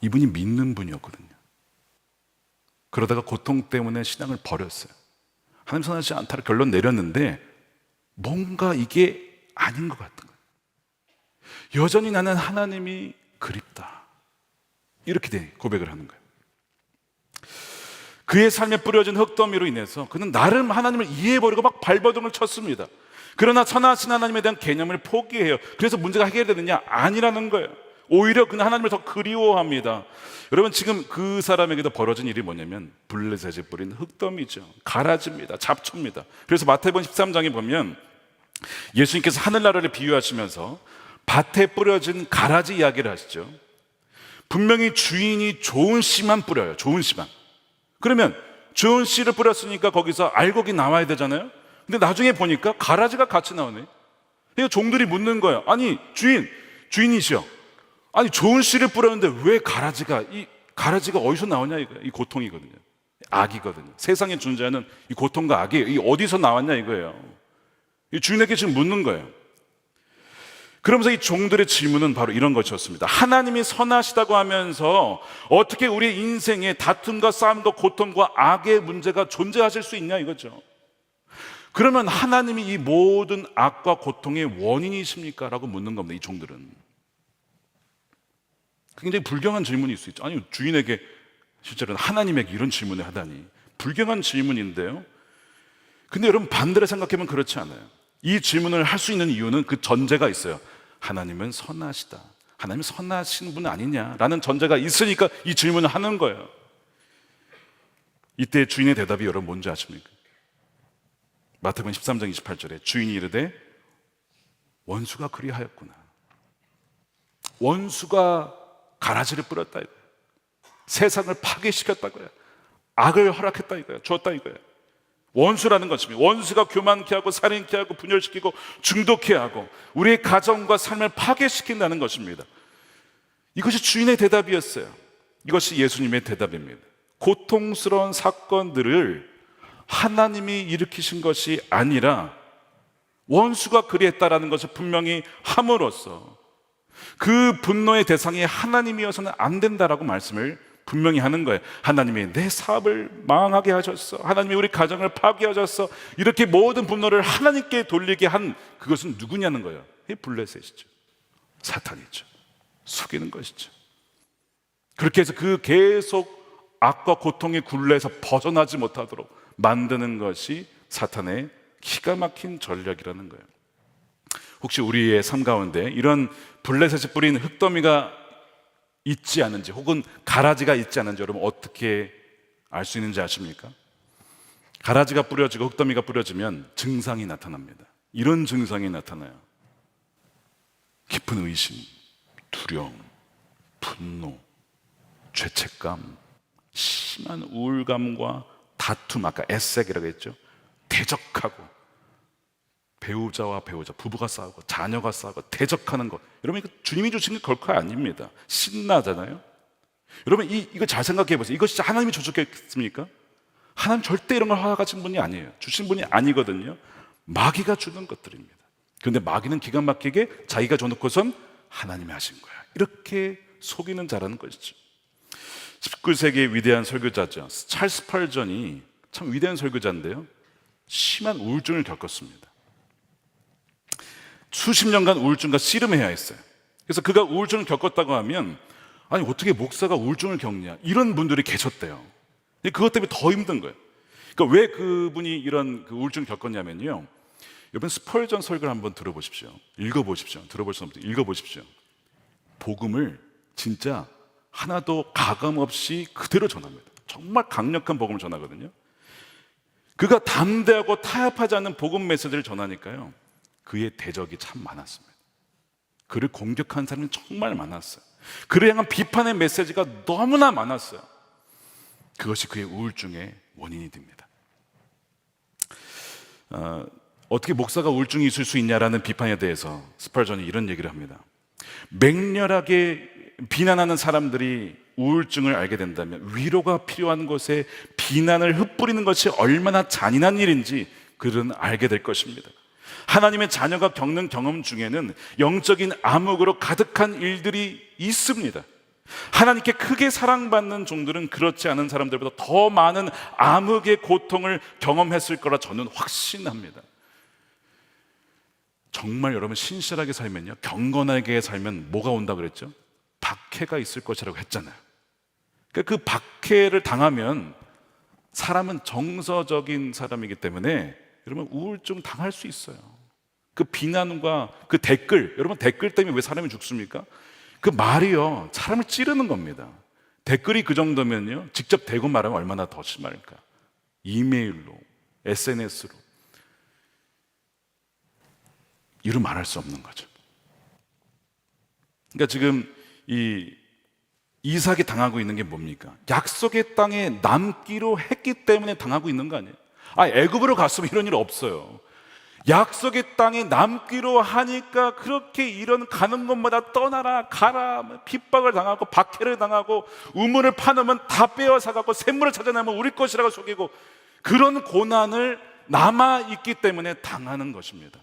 이분이 믿는 분이었거든요. 그러다가 고통 때문에 신앙을 버렸어요. 하나님 선하지 않다를 결론 내렸는데 뭔가 이게 아닌 것 같은 거예요. 여전히 나는 하나님이 그립다. 이렇게 고백을 하는 거예요. 그의 삶에 뿌려진 흙더미로 인해서 그는 나름 하나님을 이해해버리고 막 발버둥을 쳤습니다. 그러나 선하신 하나님에 대한 개념을 포기해요. 그래서 문제가 해결되느냐? 아니라는 거예요. 오히려 그는 하나님을 더 그리워합니다. 여러분 지금 그 사람에게도 벌어진 일이 뭐냐면 블레셋에 뿌린 흙더미죠. 가라지입니다. 잡초입니다. 그래서 마태복음 13장에 보면 예수님께서 하늘나라를 비유하시면서 밭에 뿌려진 가라지 이야기를 하시죠. 분명히 주인이 좋은 씨만 뿌려요. 좋은 씨만. 그러면 좋은 씨를 뿌렸으니까 거기서 알곡이 나와야 되잖아요. 근데 나중에 보니까 가라지가 같이 나오네. 그러니까 종들이 묻는 거예요. 아니 주인이시여, 아니 좋은 씨를 뿌렸는데 왜 이 가라지가 어디서 나오냐 이거예요. 이 고통이거든요. 악이거든요. 세상에 존재하는 이 고통과 악이 이 어디서 나왔냐 이거예요. 이 주인에게 지금 묻는 거예요. 그러면서 이 종들의 질문은 바로 이런 것이었습니다. 하나님이 선하시다고 하면서 어떻게 우리의 인생에 다툼과 싸움과 고통과 악의 문제가 존재하실 수 있냐 이거죠. 그러면 하나님이 이 모든 악과 고통의 원인이십니까? 라고 묻는 겁니다. 이 종들은 굉장히 불경한 질문일 수 있죠. 아니 주인에게 실제로는 하나님에게 이런 질문을 하다니 불경한 질문인데요. 근데 여러분 반대로 생각하면 그렇지 않아요. 이 질문을 할 수 있는 이유는 그 전제가 있어요. 하나님은 선하시다. 하나님은 선하신 분 아니냐라는 전제가 있으니까 이 질문을 하는 거예요. 이때 주인의 대답이 여러분 뭔지 아십니까? 마태복음 13장 28절에 주인이 이르되 원수가 그리하였구나. 원수가 가라지를 뿌렸다 이거예요. 세상을 파괴시켰다고요. 악을 허락했다 이거예요. 주었다 이거예요. 원수라는 것입니다. 원수가 교만케 하고 살인케 하고 분열시키고 중독케 하고 우리의 가정과 삶을 파괴시킨다는 것입니다. 이것이 주인의 대답이었어요. 이것이 예수님의 대답입니다. 고통스러운 사건들을 하나님이 일으키신 것이 아니라 원수가 그리했다라는 것을 분명히 함으로써 그 분노의 대상이 하나님이어서는 안 된다라고 말씀을 분명히 하는 거예요. 하나님이 내 사업을 망하게 하셨어. 하나님이 우리 가정을 파괴하셨어. 이렇게 모든 분노를 하나님께 돌리게 한 그것은 누구냐는 거예요. 이 블레셋이죠. 사탄이죠. 속이는 것이죠. 그렇게 해서 그 계속 악과 고통의 굴레에서 벗어나지 못하도록 만드는 것이 사탄의 기가 막힌 전략이라는 거예요. 혹시 우리의 삶 가운데 이런 블레셋이 뿌린 흙더미가 있지 않은지 혹은 가라지가 있지 않은지 여러분 어떻게 알 수 있는지 아십니까? 가라지가 뿌려지고 흙더미가 뿌려지면 증상이 나타납니다. 이런 증상이 나타나요. 깊은 의심, 두려움, 분노, 죄책감, 심한 우울감과 다툼, 아까 애색이라고 했죠. 대적하고 배우자와 배우자, 부부가 싸우고 자녀가 싸우고 대적하는 것. 여러분 이거 주님이 주신 게 결코 아닙니다. 신나잖아요. 여러분 이거 잘 생각해 보세요. 이거 진짜 하나님이 주셨겠습니까? 하나님 절대 이런 걸 허락하신 분이 아니에요. 주신 분이 아니거든요. 마귀가 주는 것들입니다. 그런데 마귀는 기가 막히게 자기가 줘놓고선 하나님이 하신 거야. 이렇게 속이는 자라는 것이죠. 19세기의 위대한 설교자죠. 찰스 스펄전이 참 위대한 설교자인데요. 심한 우울증을 겪었습니다. 수십 년간 우울증과 씨름해야 했어요. 그래서 그가 우울증을 겪었다고 하면 아니 어떻게 목사가 우울증을 겪냐 이런 분들이 계셨대요. 그것 때문에 더 힘든 거예요. 그러니까 왜 그분이 이런 그 우울증을 겪었냐면요. 여러분 스펄전 설교를 한번 들어보십시오. 읽어보십시오. 들어볼 수 없는데 읽어보십시오. 복음을 진짜 하나도 가감 없이 그대로 전합니다. 정말 강력한 복음을 전하거든요. 그가 담대하고 타협하지 않는 복음 메시지를 전하니까요, 그의 대적이 참 많았습니다. 그를 공격한 사람이 정말 많았어요. 그를 향한 비판의 메시지가 너무나 많았어요. 그것이 그의 우울증의 원인이 됩니다. 어떻게 목사가 우울증이 있을 수 있냐라는 비판에 대해서 스펄전이 이런 얘기를 합니다. 맹렬하게 비난하는 사람들이 우울증을 알게 된다면 위로가 필요한 것에 비난을 흩뿌리는 것이 얼마나 잔인한 일인지 그들은 알게 될 것입니다. 하나님의 자녀가 겪는 경험 중에는 영적인 암흑으로 가득한 일들이 있습니다. 하나님께 크게 사랑받는 종들은 그렇지 않은 사람들보다 더 많은 암흑의 고통을 경험했을 거라 저는 확신합니다. 정말 여러분 신실하게 살면요, 경건하게 살면 뭐가 온다 그랬죠? 박해가 있을 것이라고 했잖아요. 그 박해를 당하면 사람은 정서적인 사람이기 때문에 여러분 우울증 당할 수 있어요. 그 비난과 그 댓글, 여러분 댓글 때문에 왜 사람이 죽습니까? 그 말이요, 사람을 찌르는 겁니다. 댓글이 그 정도면요, 직접 대고 말하면 얼마나 더 심할까? 이메일로, SNS로 이루 말할 수 없는 거죠. 그러니까 지금 이삭이 당하고 있는 게 뭡니까? 약속의 땅에 남기로 했기 때문에 당하고 있는 거 아니에요? 애굽으로 갔으면 이런 일 없어요. 약속의 땅에 남기로 하니까 그렇게 이런 가는 곳마다 떠나라 가라 핍박을 당하고 박해를 당하고 우물을 파놓으면 다 빼앗아가고 샘물을 찾아내면 우리 것이라고 속이고 그런 고난을 남아있기 때문에 당하는 것입니다.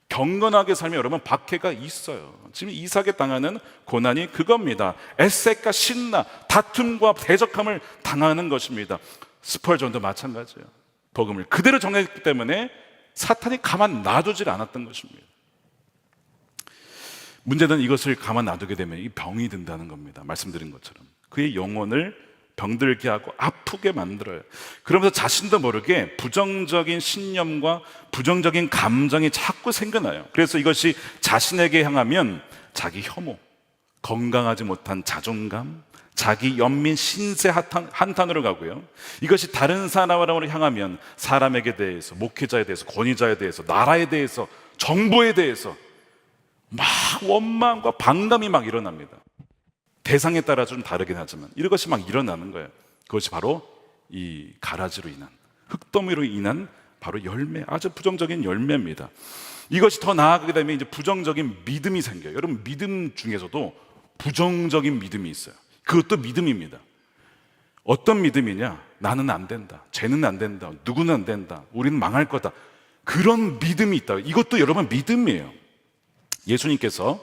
경건하게 살면 여러분 박해가 있어요. 지금 이삭에 당하는 고난이 그겁니다. 에색과 신나, 다툼과 대적함을 당하는 것입니다. 스펄전도 마찬가지예요. 복음을 그대로 정했기 때문에 사탄이 가만 놔두질 않았던 것입니다. 문제는 이것을 가만 놔두게 되면 이 병이 든다는 겁니다. 말씀드린 것처럼 그의 영혼을 병들게 하고 아프게 만들어요. 그러면서 자신도 모르게 부정적인 신념과 부정적인 감정이 자꾸 생겨나요. 그래서 이것이 자신에게 향하면 자기 혐오, 건강하지 못한 자존감, 자기 연민 신세 한탄으로 가고요. 이것이 다른 사람으로 향하면 사람에게 대해서, 목회자에 대해서, 권위자에 대해서, 나라에 대해서, 정부에 대해서 막 원망과 반감이 막 일어납니다. 대상에 따라 좀 다르긴 하지만 이것이 막 일어나는 거예요. 그것이 바로 이 가라지로 인한, 흙더미로 인한 바로 열매, 아주 부정적인 열매입니다. 이것이 더 나아가게 되면 이제 부정적인 믿음이 생겨요. 여러분 믿음 중에서도 부정적인 믿음이 있어요. 그것도 믿음입니다. 어떤 믿음이냐? 나는 안 된다, 쟤는 안 된다, 누구는 안 된다, 우리는 망할 거다, 그런 믿음이 있다. 이것도 여러분 믿음이에요. 예수님께서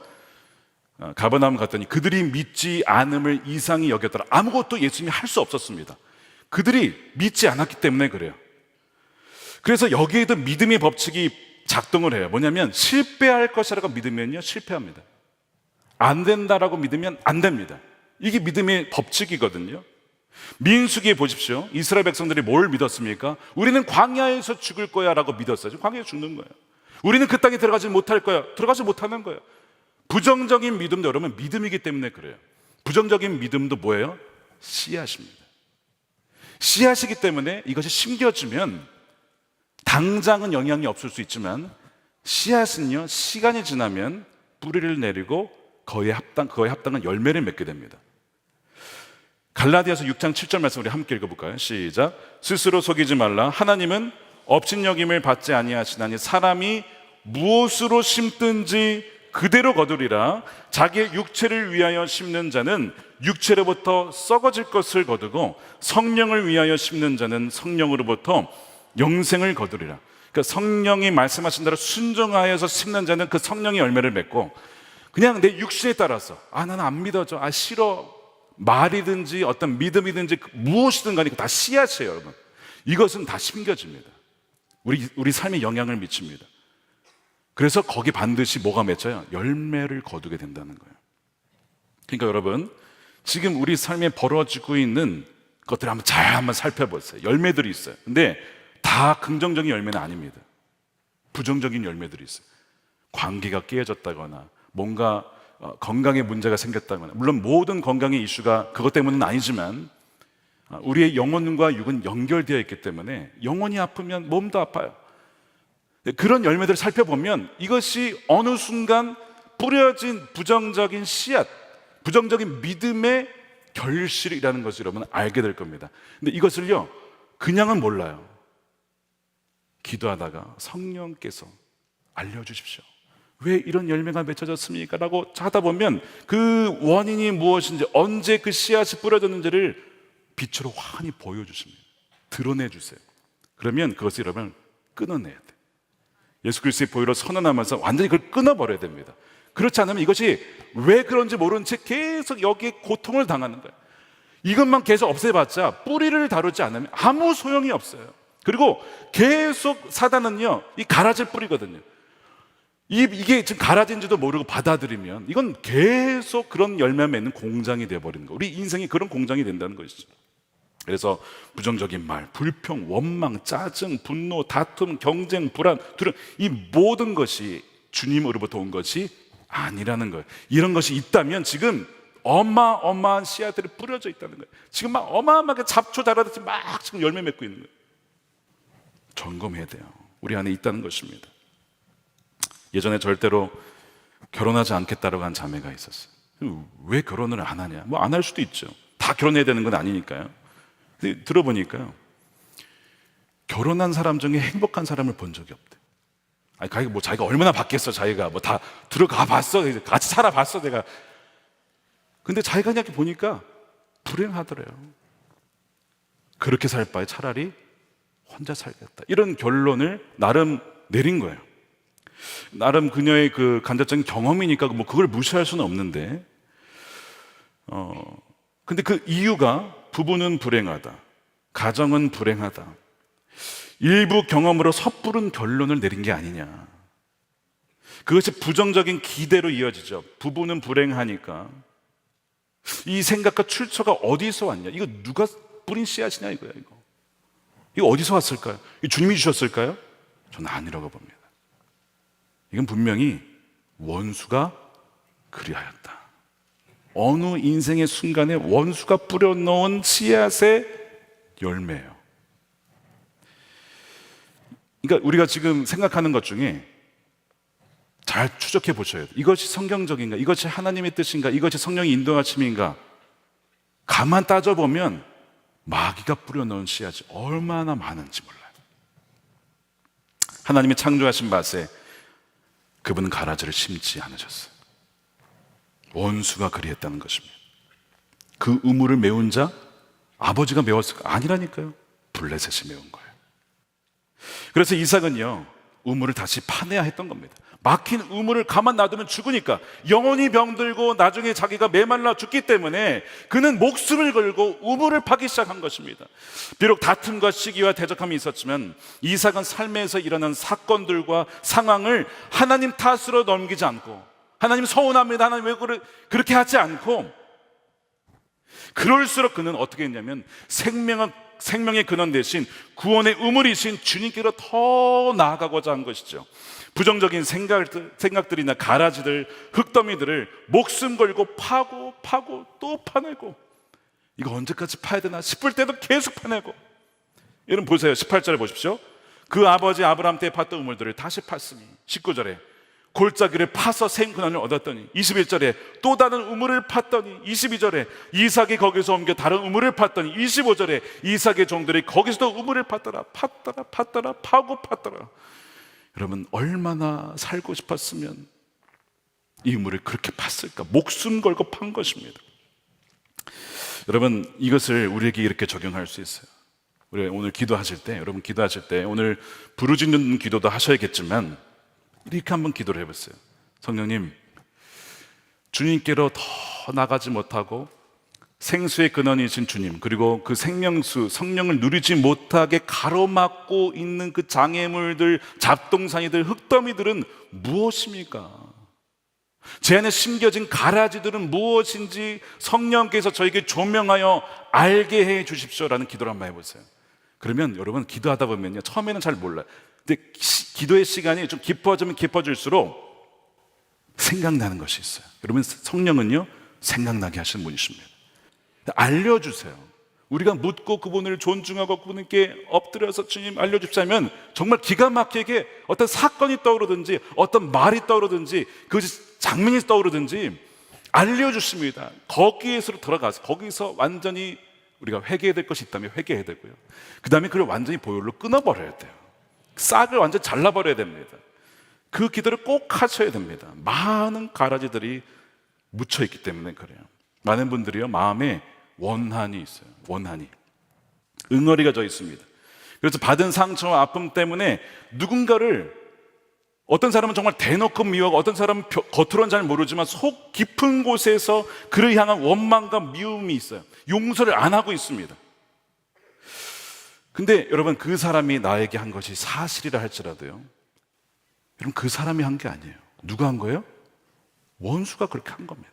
가버나움 갔더니 그들이 믿지 않음을 이상히 여겼더라. 아무것도 예수님이 할 수 없었습니다. 그들이 믿지 않았기 때문에 그래요. 그래서 여기에도 믿음의 법칙이 작동을 해요. 뭐냐면 실패할 것이라고 믿으면요 실패합니다. 안 된다라고 믿으면 안 됩니다. 이게 믿음의 법칙이거든요. 민수기에 보십시오. 이스라엘 백성들이 뭘 믿었습니까? 우리는 광야에서 죽을 거야 라고 믿었어요. 광야에서 죽는 거예요. 우리는 그 땅에 들어가지 못할 거야. 들어가지 못하는 거예요. 부정적인 믿음도 여러분 믿음이기 때문에 그래요. 부정적인 믿음도 뭐예요? 씨앗입니다. 씨앗이기 때문에 이것이 심겨지면 당장은 영향이 없을 수 있지만 씨앗은요 시간이 지나면 뿌리를 내리고 그거에 합당한 열매를 맺게 됩니다. 갈라디아서 6장 7절 말씀 우리 함께 읽어볼까요? 시작. 스스로 속이지 말라. 하나님은 업신여김을 받지 아니하시나니 사람이 무엇으로 심든지 그대로 거두리라. 자기의 육체를 위하여 심는 자는 육체로부터 썩어질 것을 거두고 성령을 위하여 심는 자는 성령으로부터 영생을 거두리라. 그러니까 성령이 말씀하신 대로 순종하여서 심는 자는 그 성령의 열매를 맺고 그냥 내 육신에 따라서 나는 안 믿어져, 싫어, 말이든지 어떤 믿음이든지 무엇이든 간에 다 씨앗이에요. 여러분 이것은 다 심겨집니다. 우리 삶에 영향을 미칩니다. 그래서 거기 반드시 뭐가 맺혀요? 열매를 거두게 된다는 거예요. 그러니까 여러분 지금 우리 삶에 벌어지고 있는 것들을 한번 살펴보세요. 열매들이 있어요. 근데 다 긍정적인 열매는 아닙니다. 부정적인 열매들이 있어요. 관계가 깨어졌다거나 뭔가 건강에 문제가 생겼다거나, 물론 모든 건강의 이슈가 그것 때문은 아니지만 우리의 영혼과 육은 연결되어 있기 때문에 영혼이 아프면 몸도 아파요. 그런 열매들을 살펴보면 이것이 어느 순간 뿌려진 부정적인 씨앗, 부정적인 믿음의 결실이라는 것을 여러분 알게 될 겁니다. 근데 이것을요 그냥은 몰라요. 기도하다가 성령께서 알려주십시오. 왜 이런 열매가 맺혀졌습니까? 라고 하다 보면 그 원인이 무엇인지, 언제 그 씨앗이 뿌려졌는지를 빛으로 환히 보여주십니다. 드러내주세요. 그러면 그것을 여러분 끊어내야 돼요. 예수 그리스도의 보혈로 선언하면서 완전히 그걸 끊어버려야 됩니다. 그렇지 않으면 이것이 왜 그런지 모르는 채 계속 여기에 고통을 당하는 거예요. 이것만 계속 없애봤자 뿌리를 다루지 않으면 아무 소용이 없어요. 그리고 계속 사단은요 이 가라질 뿌리거든요. 이게 지금 가라진지도 모르고 받아들이면 이건 계속 그런 열매 맺는 공장이 되어버리는 거예요. 우리 인생이 그런 공장이 된다는 것이죠. 그래서 부정적인 말, 불평, 원망, 짜증, 분노, 다툼, 경쟁, 불안, 두려움, 이 모든 것이 주님으로부터 온 것이 아니라는 거예요. 이런 것이 있다면 지금 어마어마한 씨앗들이 뿌려져 있다는 거예요. 지금 막 어마어마하게 잡초 자라듯이 막 지금 열매 맺고 있는 거예요. 점검해야 돼요. 우리 안에 있다는 것입니다. 예전에 절대로 결혼하지 않겠다라고 한 자매가 있었어요. 왜 결혼을 안 하냐? 뭐 안 할 수도 있죠. 다 결혼해야 되는 건 아니니까요. 근데 들어보니까요, 결혼한 사람 중에 행복한 사람을 본 적이 없대. 아니, 자기가 얼마나 봤겠어, 자기가. 뭐 다 들어가 봤어. 같이 살아봤어, 내가. 근데 자기가 이렇게 보니까 불행하더래요. 그렇게 살 바에 차라리 혼자 살겠다. 이런 결론을 나름 내린 거예요. 나름 그녀의 그 간접적인 경험이니까 뭐 그걸 무시할 수는 없는데, 근데 그 이유가 부부는 불행하다, 가정은 불행하다, 일부 경험으로 섣부른 결론을 내린 게 아니냐. 그것이 부정적인 기대로 이어지죠. 부부는 불행하니까. 이 생각과 출처가 어디서 왔냐? 이거 누가 뿌린 씨앗이냐 이거야. 이거 어디서 왔을까요? 이거 주님이 주셨을까요? 저는 아니라고 봅니다. 이건 분명히 원수가 그리하였다. 어느 인생의 순간에 원수가 뿌려놓은 씨앗의 열매예요. 그러니까 우리가 지금 생각하는 것 중에 잘 추적해 보셔야 돼요. 이것이 성경적인가? 이것이 하나님의 뜻인가? 이것이 성령의 인도하심인가? 가만 따져보면 마귀가 뿌려놓은 씨앗이 얼마나 많은지 몰라요. 하나님이 창조하신 밭에 그분은 가라지를 심지 않으셨어요. 원수가 그리했다는 것입니다. 그 우물을 메운 자 아버지가 메웠을까? 아니라니까요. 블레셋이 메운 거예요. 그래서 이삭은요 우물을 다시 파내야 했던 겁니다. 막힌 우물을 가만 놔두면 죽으니까, 영혼이 병들고 나중에 자기가 메말라 죽기 때문에 그는 목숨을 걸고 우물을 파기 시작한 것입니다. 비록 다툼과 시기와 대적함이 있었지만 이삭은 삶에서 일어난 사건들과 상황을 하나님 탓으로 넘기지 않고, 하나님 서운합니다, 하나님 왜 그렇게 하지 않고, 그럴수록 그는 어떻게 했냐면 생명의 근원 대신 구원의 우물이신 주님께로 더 나아가고자 한 것이죠. 부정적인 생각들이나 가라지들, 흙더미들을 목숨 걸고 파고 또 파내고, 이거 언제까지 파야 되나 싶을 때도 계속 파내고. 여러분 보세요. 18절에 보십시오. 그 아버지 아브라함 때 팠던 우물들을 다시 팠으니, 19절에 골짜기를 파서 생근원을 얻었더니, 21절에 또 다른 우물을 팠더니, 22절에 이삭이 거기서 옮겨 다른 우물을 팠더니, 25절에 이삭의 종들이 거기서도 우물을 팠더라. 파고 팠더라. 여러분 얼마나 살고 싶었으면 이 우물을 그렇게 팠을까? 목숨 걸고 판 것입니다. 여러분 이것을 우리에게 이렇게 적용할 수 있어요. 우리 오늘 기도하실 때, 여러분 기도하실 때 오늘 부르짖는 기도도 하셔야겠지만 이렇게 한번 기도를 해보세요. 성령님, 주님께로 더 나가지 못하고 생수의 근원이신 주님, 그리고 그 생명수 성령을 누리지 못하게 가로막고 있는 그 장애물들, 잡동사니들, 흙더미들은 무엇입니까? 제 안에 심겨진 가라지들은 무엇인지 성령께서 저에게 조명하여 알게 해 주십시오라는 기도를 한번 해보세요. 그러면 여러분 기도하다 보면요, 처음에는 잘 몰라요. 근데 기도의 시간이 좀 깊어지면 깊어질수록 생각나는 것이 있어요. 여러분 성령은요 생각나게 하시는 분이십니다. 알려주세요. 우리가 묻고 그분을 존중하고 그분께 엎드려서 주님 알려주시면 정말 기가 막히게 어떤 사건이 떠오르든지 어떤 말이 떠오르든지 그것이 장면이 떠오르든지 알려주십니다. 거기에서 들어가서 거기서 완전히 우리가 회개해야 될 것이 있다면 회개해야 되고요. 그 다음에 그걸 완전히 보혈로 끊어버려야 돼요. 싹을 완전히 잘라버려야 됩니다. 그 기도를 꼭 하셔야 됩니다. 많은 가라지들이 묻혀있기 때문에 그래요. 많은 분들이요 마음에 원한이 있어요. 원한이 응어리가 져 있습니다. 그래서 받은 상처와 아픔 때문에 누군가를, 어떤 사람은 정말 대놓고 미워하고 어떤 사람은 겉으로는 잘 모르지만 속 깊은 곳에서 그를 향한 원망과 미움이 있어요. 용서를 안 하고 있습니다. 근데 여러분, 그 사람이 나에게 한 것이 사실이라 할지라도요, 여러분, 그 사람이 한 게 아니에요. 누가 한 거예요? 원수가 그렇게 한 겁니다.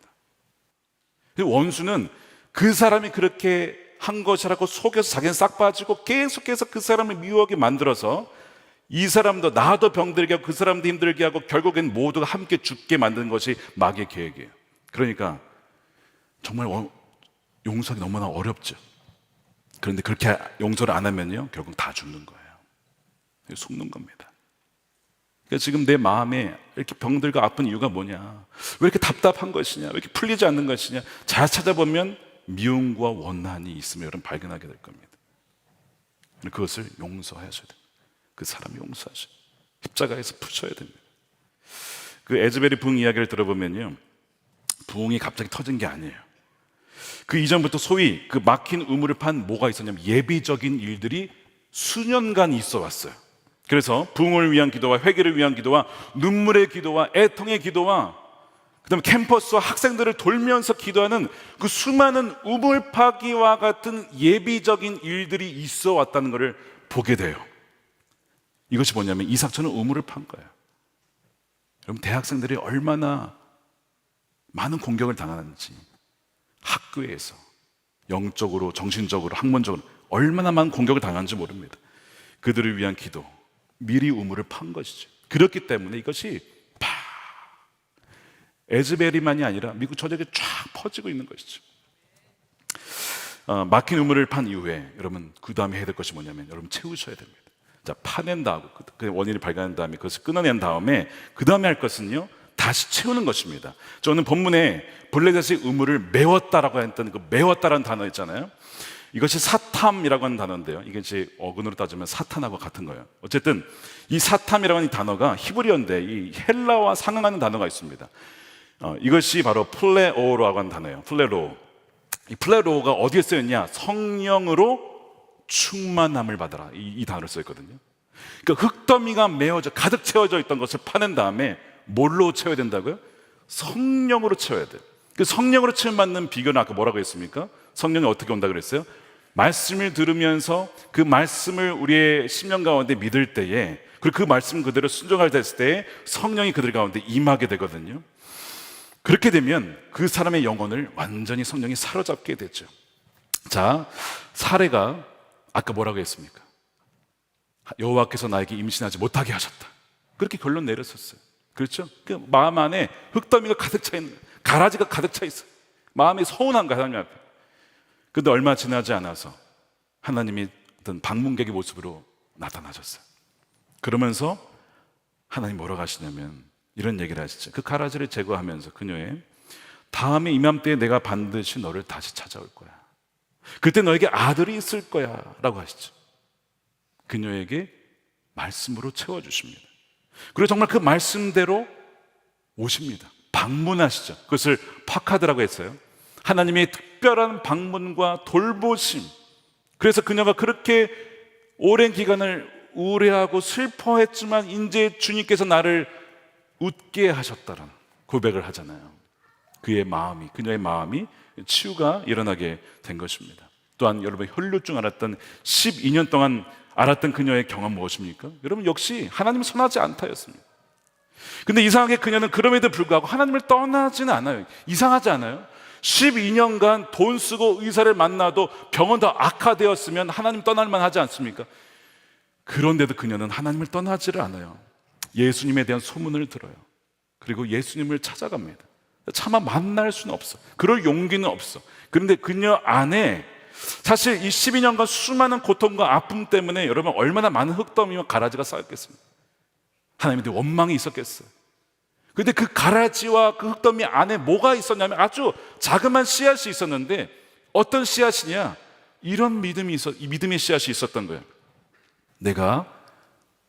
원수는 그 사람이 그렇게 한 것이라고 속여서 자기는 싹 빠지고 계속해서 그 사람을 미워하게 만들어서 이 사람도 나도 병들게 하고 그 사람도 힘들게 하고 결국엔 모두가 함께 죽게 만드는 것이 마귀의 계획이에요. 그러니까 정말 용서하기 너무나 어렵죠. 그런데 그렇게 용서를 안 하면요 결국 다 죽는 거예요. 속는 겁니다. 그러니까 지금 내 마음에 이렇게 병들고 아픈 이유가 뭐냐, 왜 이렇게 답답한 것이냐, 왜 이렇게 풀리지 않는 것이냐, 잘 찾아보면 미움과 원한이 있으면 여러분 발견하게 될 겁니다. 그것을 용서하셔야 됩니다. 그 사람 용서하셔야 됩니다. 십자가에서 푸셔야 됩니다. 그 에즈베리 부흥 이야기를 들어보면요, 부흥이 갑자기 터진 게 아니에요. 그 이전부터 소위 그 막힌 우물을 판 뭐가 있었냐면 예비적인 일들이 수년간 있어 왔어요. 그래서 부흥을 위한 기도와 회개를 위한 기도와 눈물의 기도와 애통의 기도와 그다음에 캠퍼스와 학생들을 돌면서 기도하는 그 수많은 우물 파기와 같은 예비적인 일들이 있어 왔다는 것을 보게 돼요. 이것이 뭐냐면 이 사건은 우물을 판 거예요. 여러분, 대학생들이 얼마나 많은 공격을 당하는지, 학교에서 영적으로, 정신적으로, 학문적으로 얼마나 많은 공격을 당하는지 모릅니다. 그들을 위한 기도, 미리 우물을 판 것이죠. 그렇기 때문에 이것이 에즈베리만이 아니라 미국 전역에 쫙 퍼지고 있는 것이죠. 막힌 우물을 판 이후에 여러분 그 다음에 해야 될 것이 뭐냐면 여러분 채우셔야 됩니다. 자, 파낸 다음 그 원인을 발견한 다음에 그것을 끊어낸 다음에 그 다음에 할 것은요 다시 채우는 것입니다. 저는 본문에 블레셋의 우물을 메웠다라고 했던 그 메웠다라는 단어 있잖아요. 이것이 사탐이라고 하는 단어인데요, 이게 이제 어근으로 따지면 사탄하고 같은 거예요. 어쨌든 이 사탐이라고 하는 이 단어가 히브리어인데 이 헬라와 상응하는 단어가 있습니다. 이것이 바로 플레오라고 하는 단어예요. 플레로. 이 플레로가 어디에 쓰였냐? 성령으로 충만함을 받아라, 이 단어를 써있거든요. 그러니까 흙더미가 메워져 가득 채워져 있던 것을 파낸 다음에 뭘로 채워야 된다고요? 성령으로 채워야 돼요. 그 성령으로 채움받는 비결은 아까 뭐라고 했습니까? 성령이 어떻게 온다 그랬어요? 말씀을 들으면서 그 말씀을 우리의 심령 가운데 믿을 때에, 그리고 그 말씀 그대로 순종할 됐을 때에 성령이 그들 가운데 임하게 되거든요. 그렇게 되면 그 사람의 영혼을 완전히 성령이 사로잡게 되죠. 자, 사례가 아까 뭐라고 했습니까? 여호와께서 나에게 임신하지 못하게 하셨다, 그렇게 결론 내렸었어요. 그렇죠? 그 마음 안에 흙더미가 가득 차 있는, 가라지가 가득 차 있어요. 마음이 서운한 거야, 하나님 앞에. 근데 얼마 지나지 않아서 하나님이 어떤 방문객의 모습으로 나타나셨어요. 그러면서 하나님 뭐라고 하시냐면 이런 얘기를 하시죠. 그 가라지를 제거하면서 그녀의 다음에 이맘때에 내가 반드시 너를 다시 찾아올 거야. 그때 너에게 아들이 있을 거야 라고 하시죠. 그녀에게 말씀으로 채워주십니다. 그리고 정말 그 말씀대로 오십니다. 방문하시죠. 그것을 파카드라고 했어요. 하나님의 특별한 방문과 돌보심. 그래서 그녀가 그렇게 오랜 기간을 우울해하고 슬퍼했지만 이제 주님께서 나를 웃게 하셨다는 고백을 하잖아요. 그의 마음이, 그녀의 마음이 치유가 일어나게 된 것입니다. 또한 여러분, 혈루증 앓았던 12년 동안 알았던 그녀의 경험 무엇입니까? 여러분, 역시 하나님은 선하지 않다였습니다. 근데 이상하게 그녀는 그럼에도 불구하고 하나님을 떠나지는 않아요. 이상하지 않아요? 12년간 돈 쓰고 의사를 만나도 병은 더 악화되었으면 하나님 떠날 만하지 않습니까? 그런데도 그녀는 하나님을 떠나지를 않아요. 예수님에 대한 소문을 들어요. 그리고 예수님을 찾아갑니다. 차마 만날 수는 없어. 그럴 용기는 없어. 그런데 그녀 안에 사실 이 12년간 수많은 고통과 아픔 때문에 여러분 얼마나 많은 흙더미와 가라지가 쌓였겠습니까? 하나님한테 원망이 있었겠어요. 근데 그 가라지와 그 흙더미 안에 뭐가 있었냐면 아주 자그마한 씨앗이 있었는데, 어떤 씨앗이냐? 이런 이 믿음의 씨앗이 있었던 거예요. 내가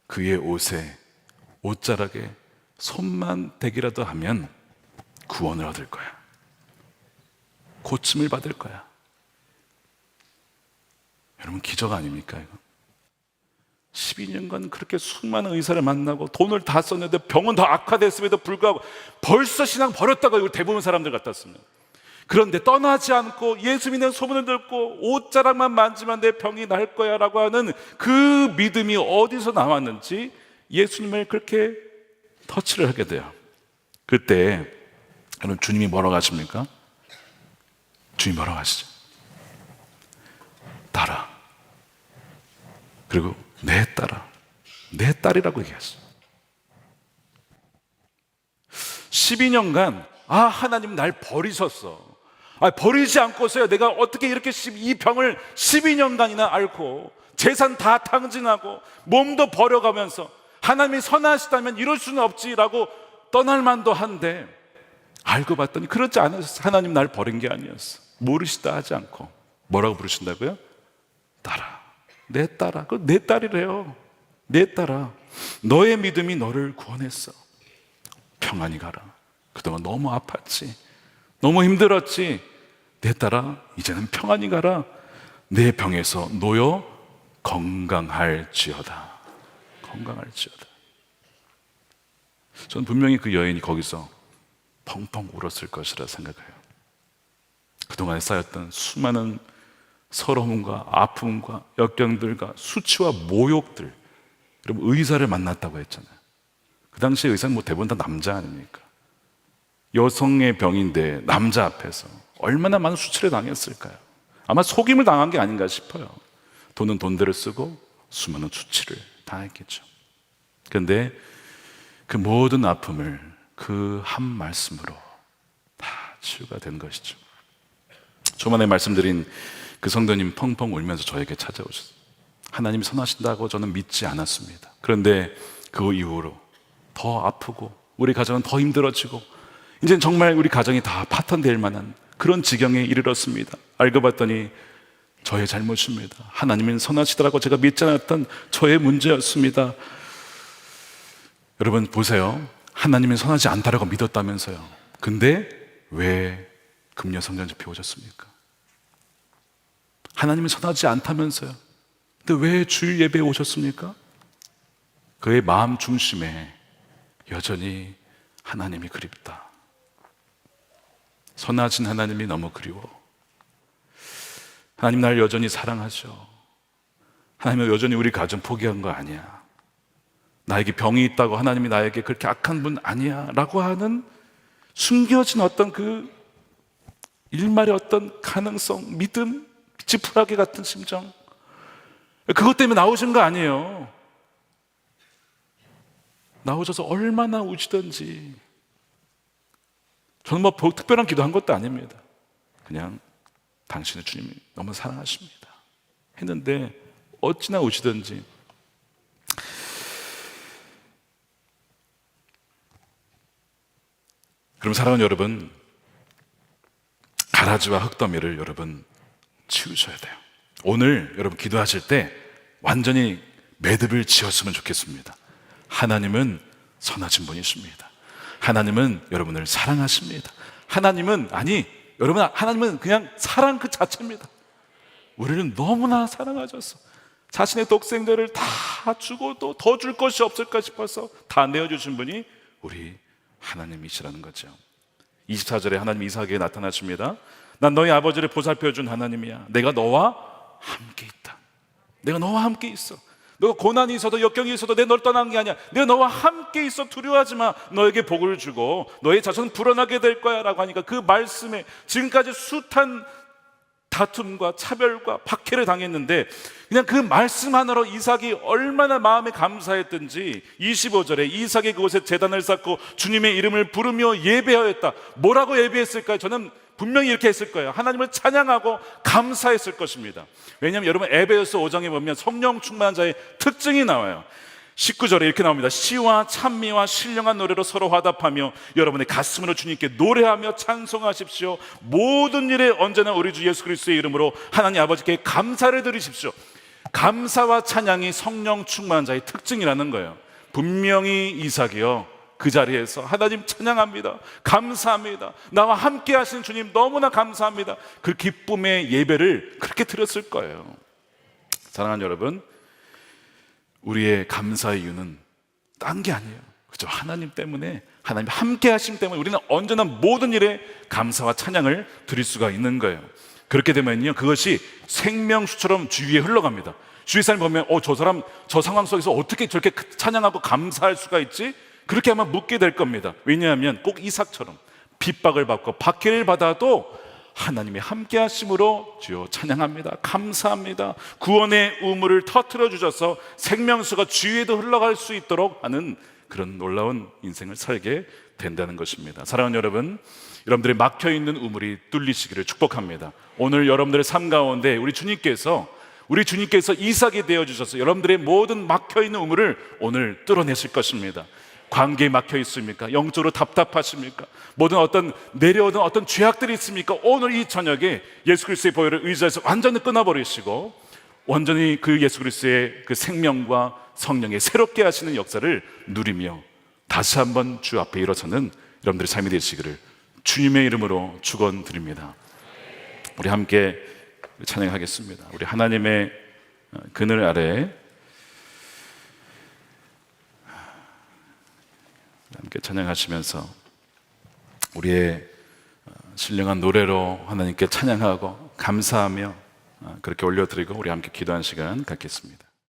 그의 옷에, 옷자락에 손만 대기라도 하면 구원을 얻을 거야. 고침을 받을 거야. 여러분, 기적 아닙니까 이거? 12년간 그렇게 수많은 의사를 만나고 돈을 다 썼는데 병은 더 악화됐음에도 불구하고 벌써 신앙 버렸다고 이걸 대부분 사람들 같았습니다. 그런데 떠나지 않고 예수 믿는 소문을 듣고 옷자락만 만지면 내 병이 날 거야 라고 하는 그 믿음이 어디서 나왔는지 예수님을 그렇게 터치를 하게 돼요. 그때 여러분, 주님이 뭐라고 하십니까? 주님이 뭐라고 하시죠? 따라. 그리고 내 딸아, 내 딸이라고 얘기했어요. 12년간 하나님 날 버리셨어. 버리지 않고서야 내가 어떻게 이렇게 이 병을 12년간이나 앓고 재산 다 탕진하고 몸도 버려가면서 하나님이 선하시다면 이럴 수는 없지라고 떠날 만도 한데, 알고 봤더니 그렇지 않았어. 하나님 날 버린 게 아니었어. 모르시다 하지 않고 뭐라고 부르신다고요? 딸아, 내 딸아. 그 내 딸이래요. 내 딸아, 너의 믿음이 너를 구원했어. 평안히 가라. 그동안 너무 아팠지, 너무 힘들었지. 내 딸아, 이제는 평안히 가라. 내 병에서 놓여 건강할지어다. 건강할지어다. 저는 분명히 그 여인이 거기서 펑펑 울었을 것이라 생각해요. 그동안에 쌓였던 수많은 서러움과 아픔과 역경들과 수치와 모욕들. 여러분, 의사를 만났다고 했잖아요. 그 당시에 의사는 대부분 다 남자 아닙니까? 여성의 병인데 남자 앞에서 얼마나 많은 수치를 당했을까요? 아마 속임을 당한 게 아닌가 싶어요. 돈은 돈대로 쓰고 수많은 수치를 당했겠죠. 그런데 그 모든 아픔을 그 한 말씀으로 다 치유가 된 것이죠. 초반에 말씀드린 그 성도님 펑펑 울면서 저에게 찾아오셨어요. 하나님이 선하신다고 저는 믿지 않았습니다. 그런데 그 이후로 더 아프고 우리 가정은 더 힘들어지고 이제는 정말 우리 가정이 다 파탄될 만한 그런 지경에 이르렀습니다. 알고 봤더니 저의 잘못입니다. 하나님은 선하시더라고 제가 믿지 않았던 저의 문제였습니다. 여러분 보세요. 하나님은 선하지 않다라고 믿었다면서요. 근데 왜 금요 성전 집회 오셨습니까? 하나님은 선하지 않다면서요. 근데 왜 주일 예배에 오셨습니까? 그의 마음 중심에 여전히 하나님이 그립다. 선하신 하나님이 너무 그리워. 하나님 날 여전히 사랑하셔. 하나님은 여전히 우리 가정 포기한 거 아니야. 나에게 병이 있다고 하나님이 나에게 그렇게 악한 분 아니야 라고 하는 숨겨진 어떤 그 일말의 어떤 가능성, 믿음, 지푸라기 같은 심정, 그것 때문에 나오신 거 아니에요. 나오셔서 얼마나 우시던지. 저는 특별한 기도한 것도 아닙니다. 그냥 당신의 주님이 너무 사랑하십니다 했는데 어찌나 우시던지. 그럼 사랑하는 여러분, 가라지와 흙더미를 여러분 치우셔야 돼요. 오늘 여러분 기도하실 때 완전히 매듭을 지었으면 좋겠습니다. 하나님은 선하신 분이십니다. 하나님은 여러분을 사랑하십니다. 하나님은 그냥 사랑 그 자체입니다. 우리는 너무나 사랑하셔서 자신의 독생자를 다 주고 또 더 줄 것이 없을까 싶어서 다 내어주신 분이 우리 하나님이시라는 거죠. 24절에 하나님 이삭에게 나타나십니다. 난 너희 아버지를 보살펴준 하나님이야. 내가 너와 함께 있다. 내가 너와 함께 있어. 너가 고난이 있어도 역경이 있어도 내 널 떠난 게 아니야. 내가 너와 함께 있어. 두려워하지 마. 너에게 복을 주고 너의 자손은 불어나게 될 거야 라고 하니까 그 말씀에 지금까지 숱한 다툼과 차별과 박해를 당했는데 그냥 그 말씀 하나로 이삭이 얼마나 마음에 감사했든지 25절에 이삭이 그곳에 제단을 쌓고 주님의 이름을 부르며 예배하였다. 뭐라고 예배했을까요? 저는 분명히 이렇게 했을 거예요. 하나님을 찬양하고 감사했을 것입니다. 왜냐하면 여러분 에베소서 5장에 보면 성령 충만한 자의 특징이 나와요. 19절에 이렇게 나옵니다. 시와 찬미와 신령한 노래로 서로 화답하며 여러분의 가슴으로 주님께 노래하며 찬송하십시오. 모든 일에 언제나 우리 주 예수 그리스도의 이름으로 하나님 아버지께 감사를 드리십시오. 감사와 찬양이 성령 충만한 자의 특징이라는 거예요. 분명히 이삭이요, 그 자리에서 하나님 찬양합니다, 감사합니다, 나와 함께 하신 주님 너무나 감사합니다, 그 기쁨의 예배를 그렇게 드렸을 거예요. 사랑하는 여러분, 우리의 감사의 이유는 딴 게 아니에요. 그죠? 하나님 때문에, 하나님 함께 하심 때문에 우리는 언제나 모든 일에 감사와 찬양을 드릴 수가 있는 거예요. 그렇게 되면요, 그것이 생명수처럼 주위에 흘러갑니다. 주위 사람 보면 저 사람 저 상황 속에서 어떻게 저렇게 찬양하고 감사할 수가 있지? 그렇게 아마 묻게 될 겁니다. 왜냐하면 꼭 이삭처럼 핍박을 받고 박해를 받아도 하나님의 함께 하심으로 주여 찬양합니다, 감사합니다, 구원의 우물을 터뜨려 주셔서 생명수가 주위에도 흘러갈 수 있도록 하는 그런 놀라운 인생을 살게 된다는 것입니다. 사랑하는 여러분, 여러분들의 막혀있는 우물이 뚫리시기를 축복합니다. 오늘 여러분들의 삶 가운데 우리 주님께서 이삭이 되어주셔서 여러분들의 모든 막혀있는 우물을 오늘 뚫어내실 것입니다. 관계에 막혀 있습니까? 영적으로 답답하십니까? 모든 어떤 내려오던 어떤 죄악들이 있습니까? 오늘 이 저녁에 예수 그리스도의 보혈을 의지해서 완전히 끊어버리시고 완전히 그 예수 그리스도의 그 생명과 성령의 새롭게 하시는 역사를 누리며 다시 한번 주 앞에 일어서는 여러분들의 삶이 되시기를 주님의 이름으로 축원드립니다. 우리 함께 찬양하겠습니다. 우리 하나님의 그늘 아래 함께 찬양하시면서 우리의 신령한 노래로 하나님께 찬양하고 감사하며 그렇게 올려드리고 우리 함께 기도하는 시간 갖겠습니다.